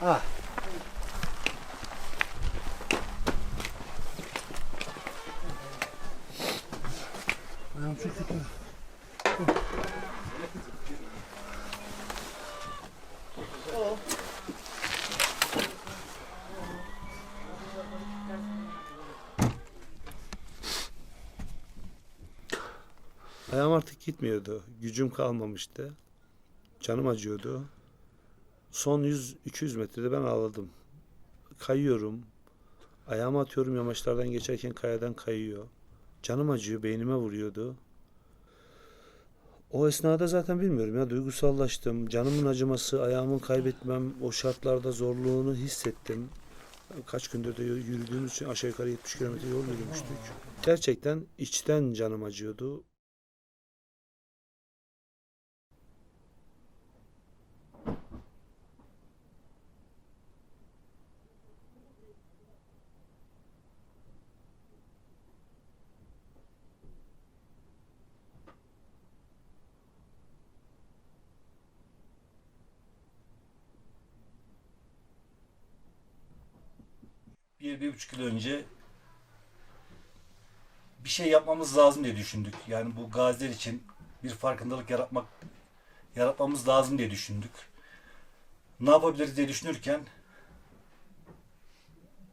[SPEAKER 6] Ah.
[SPEAKER 3] Ayağım çok kötü. Ayağım artık gitmiyordu. Gücüm kalmamıştı. Canım acıyordu. Son 100-200 metrede ben ağladım. Kayıyorum. Ayağımı atıyorum, yamaçlardan geçerken kayadan kayıyor. Canım acıyor, beynime vuruyordu. O esnada zaten bilmiyorum ya, duygusallaştım. Canımın acıması, ayağımı kaybetmem, o şartlarda zorluğunu hissettim. Kaç gündür de yürüdüğümüz için aşağı yukarı 70 kilometre yol yürümüştük. Gerçekten içten canım acıyordu.
[SPEAKER 8] Bir buçuk yıl önce bir şey yapmamız lazım diye düşündük. Yani bu gaziler için bir farkındalık yaratmamız lazım diye düşündük. Ne yapabiliriz diye düşünürken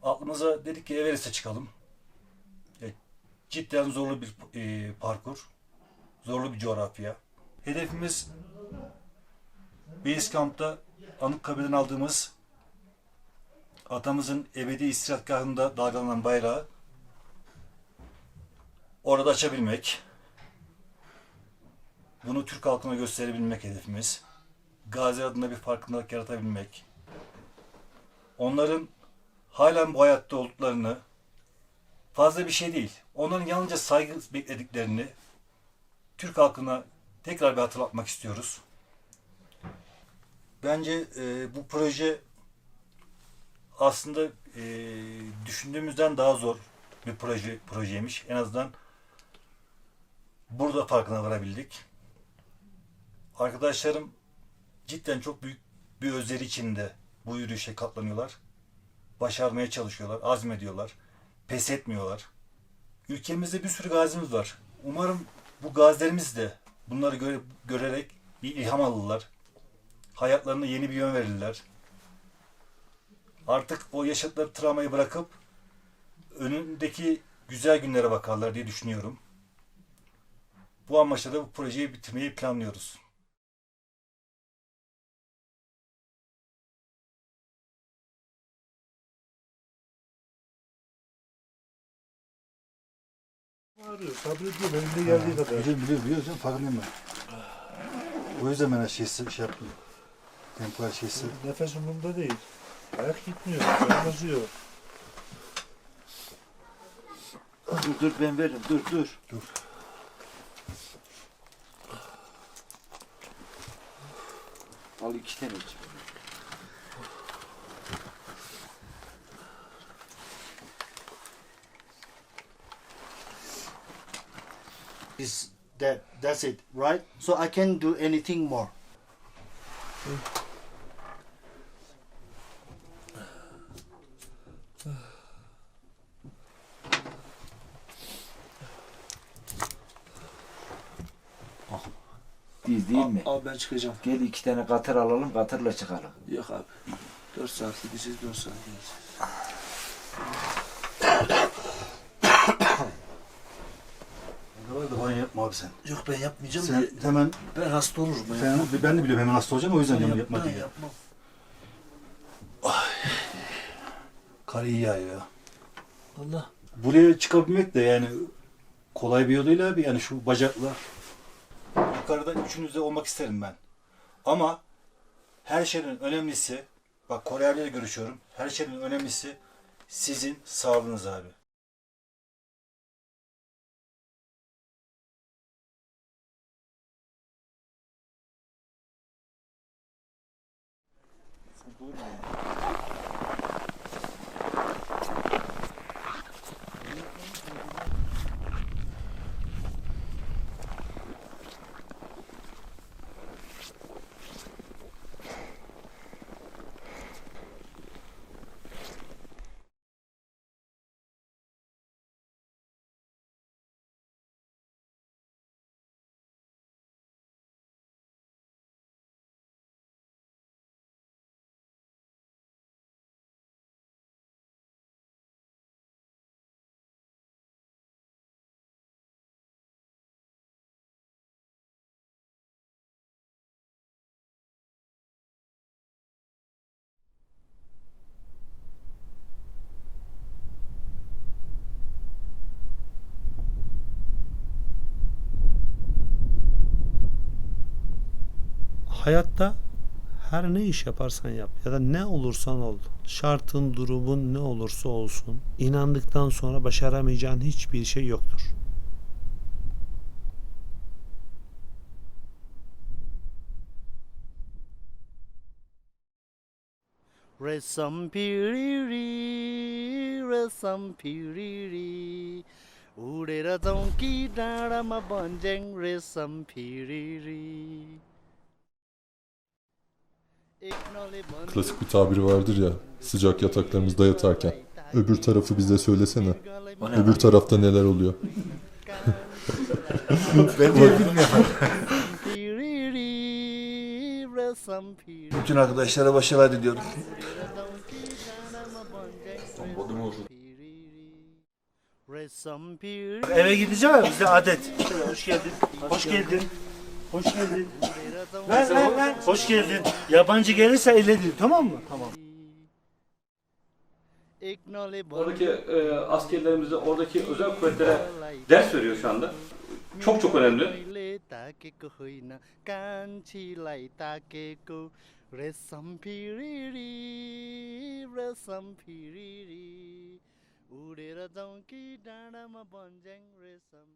[SPEAKER 8] aklımıza dedik ki Everest'e çıkalım. Cidden zorlu bir parkur, zorlu bir coğrafya. Hedefimiz Basecamp'ta Anıtkabir'den aldığımız atamızın ebedi istirahatgahında dalgalanan bayrağı orada açabilmek. Bunu Türk halkına gösterebilmek hedefimiz. Gazi adına bir farkındalık yaratabilmek. Onların halen bu hayatta olduklarını, fazla bir şey değil, onların yalnızca saygı beklediklerini Türk halkına tekrar bir hatırlatmak istiyoruz. Bence bu proje aslında düşündüğümüzden daha zor bir projeymiş. En azından burada farkına varabildik. Arkadaşlarım cidden çok büyük bir özveri içinde bu yürüyüşe katlanıyorlar. Başarmaya çalışıyorlar, azmediyorlar, pes etmiyorlar. Ülkemizde bir sürü gazimiz var. Umarım bu gazilerimiz de bunları görerek bir ilham alırlar. Hayatlarına yeni bir yön verirler. Artık o yaşadıkları travmayı bırakıp önündeki güzel günlere bakarlar diye düşünüyorum. Bu amaçla da bu projeyi bitirmeyi planlıyoruz.
[SPEAKER 3] Bağırıyor, sabrediyor. Benim de geldiği kadar.
[SPEAKER 2] Biliyorum canım, farkındayım ben. O yüzden ben her şeyi şey yaptım. Tempo her şeysi.
[SPEAKER 3] Nefes umurumda değil. Ayak gitmiyor. Canım acıyor.
[SPEAKER 6] Dur ben veririm. Dur. Al 2 tane iç. That's it, right? So I can't do anything more.
[SPEAKER 7] Biz değil mi?
[SPEAKER 3] Al ben çıkacağım.
[SPEAKER 7] Gel 2 tane katır alalım, katırla çıkalım.
[SPEAKER 3] Yok abi. 4 saat gideceğiz, 4 saat geleceğiz.
[SPEAKER 2] Ne var da bana yapma abi sen.
[SPEAKER 3] Yok ben yapmayacağım.
[SPEAKER 2] Sen hemen
[SPEAKER 3] Ben hasta olurum.
[SPEAKER 2] ben de biliyorum hemen hasta olacağım, o yüzden diyorum yapma
[SPEAKER 3] Ben
[SPEAKER 2] diye.
[SPEAKER 3] yapmam.
[SPEAKER 2] Kar iyi yağıyor ya.
[SPEAKER 3] Allah.
[SPEAKER 2] Buraya çıkabilmek de yani kolay bir yol değil abi, yani şu bacakla. Yukarıda üçünüzde olmak isterim ben. Ama her şeyden önemlisi, bak Kore abiyle görüşüyorum, her şeyden önemlisi sizin sağlığınız abi.
[SPEAKER 3] Hayatta her ne iş yaparsan yap ya da ne olursan ol, şartın, durumun ne olursa olsun, inandıktan sonra başaramayacağın hiçbir şey yoktur.
[SPEAKER 15] Resam piriri, resam piriri, उडेर जाउँ कि डाँडामा भन्ज्याङ रेशम Firiri.
[SPEAKER 1] Klasik bir tabiri vardır ya, sıcak yataklarımızda yatarken. Öbür tarafı bize söylesene. Öbür tarafta neler oluyor?
[SPEAKER 2] Ben de bilmiyorum.
[SPEAKER 3] Bütün arkadaşlara başarılar diliyorum.
[SPEAKER 13] Eve gideceğim ya, bize adet. Hoş geldin. Hoş geldin. Hoş geldin. Ver. Hoş geldin. Yabancı gelirse elledin, tamam mı? Tamam.
[SPEAKER 10] Oradaki askerlerimize, oradaki özel kuvvetlere ders veriyor şu anda. Çok önemli.
[SPEAKER 15] उडेर जाउँ कि डाँडामा भन्ज्याङ रेशम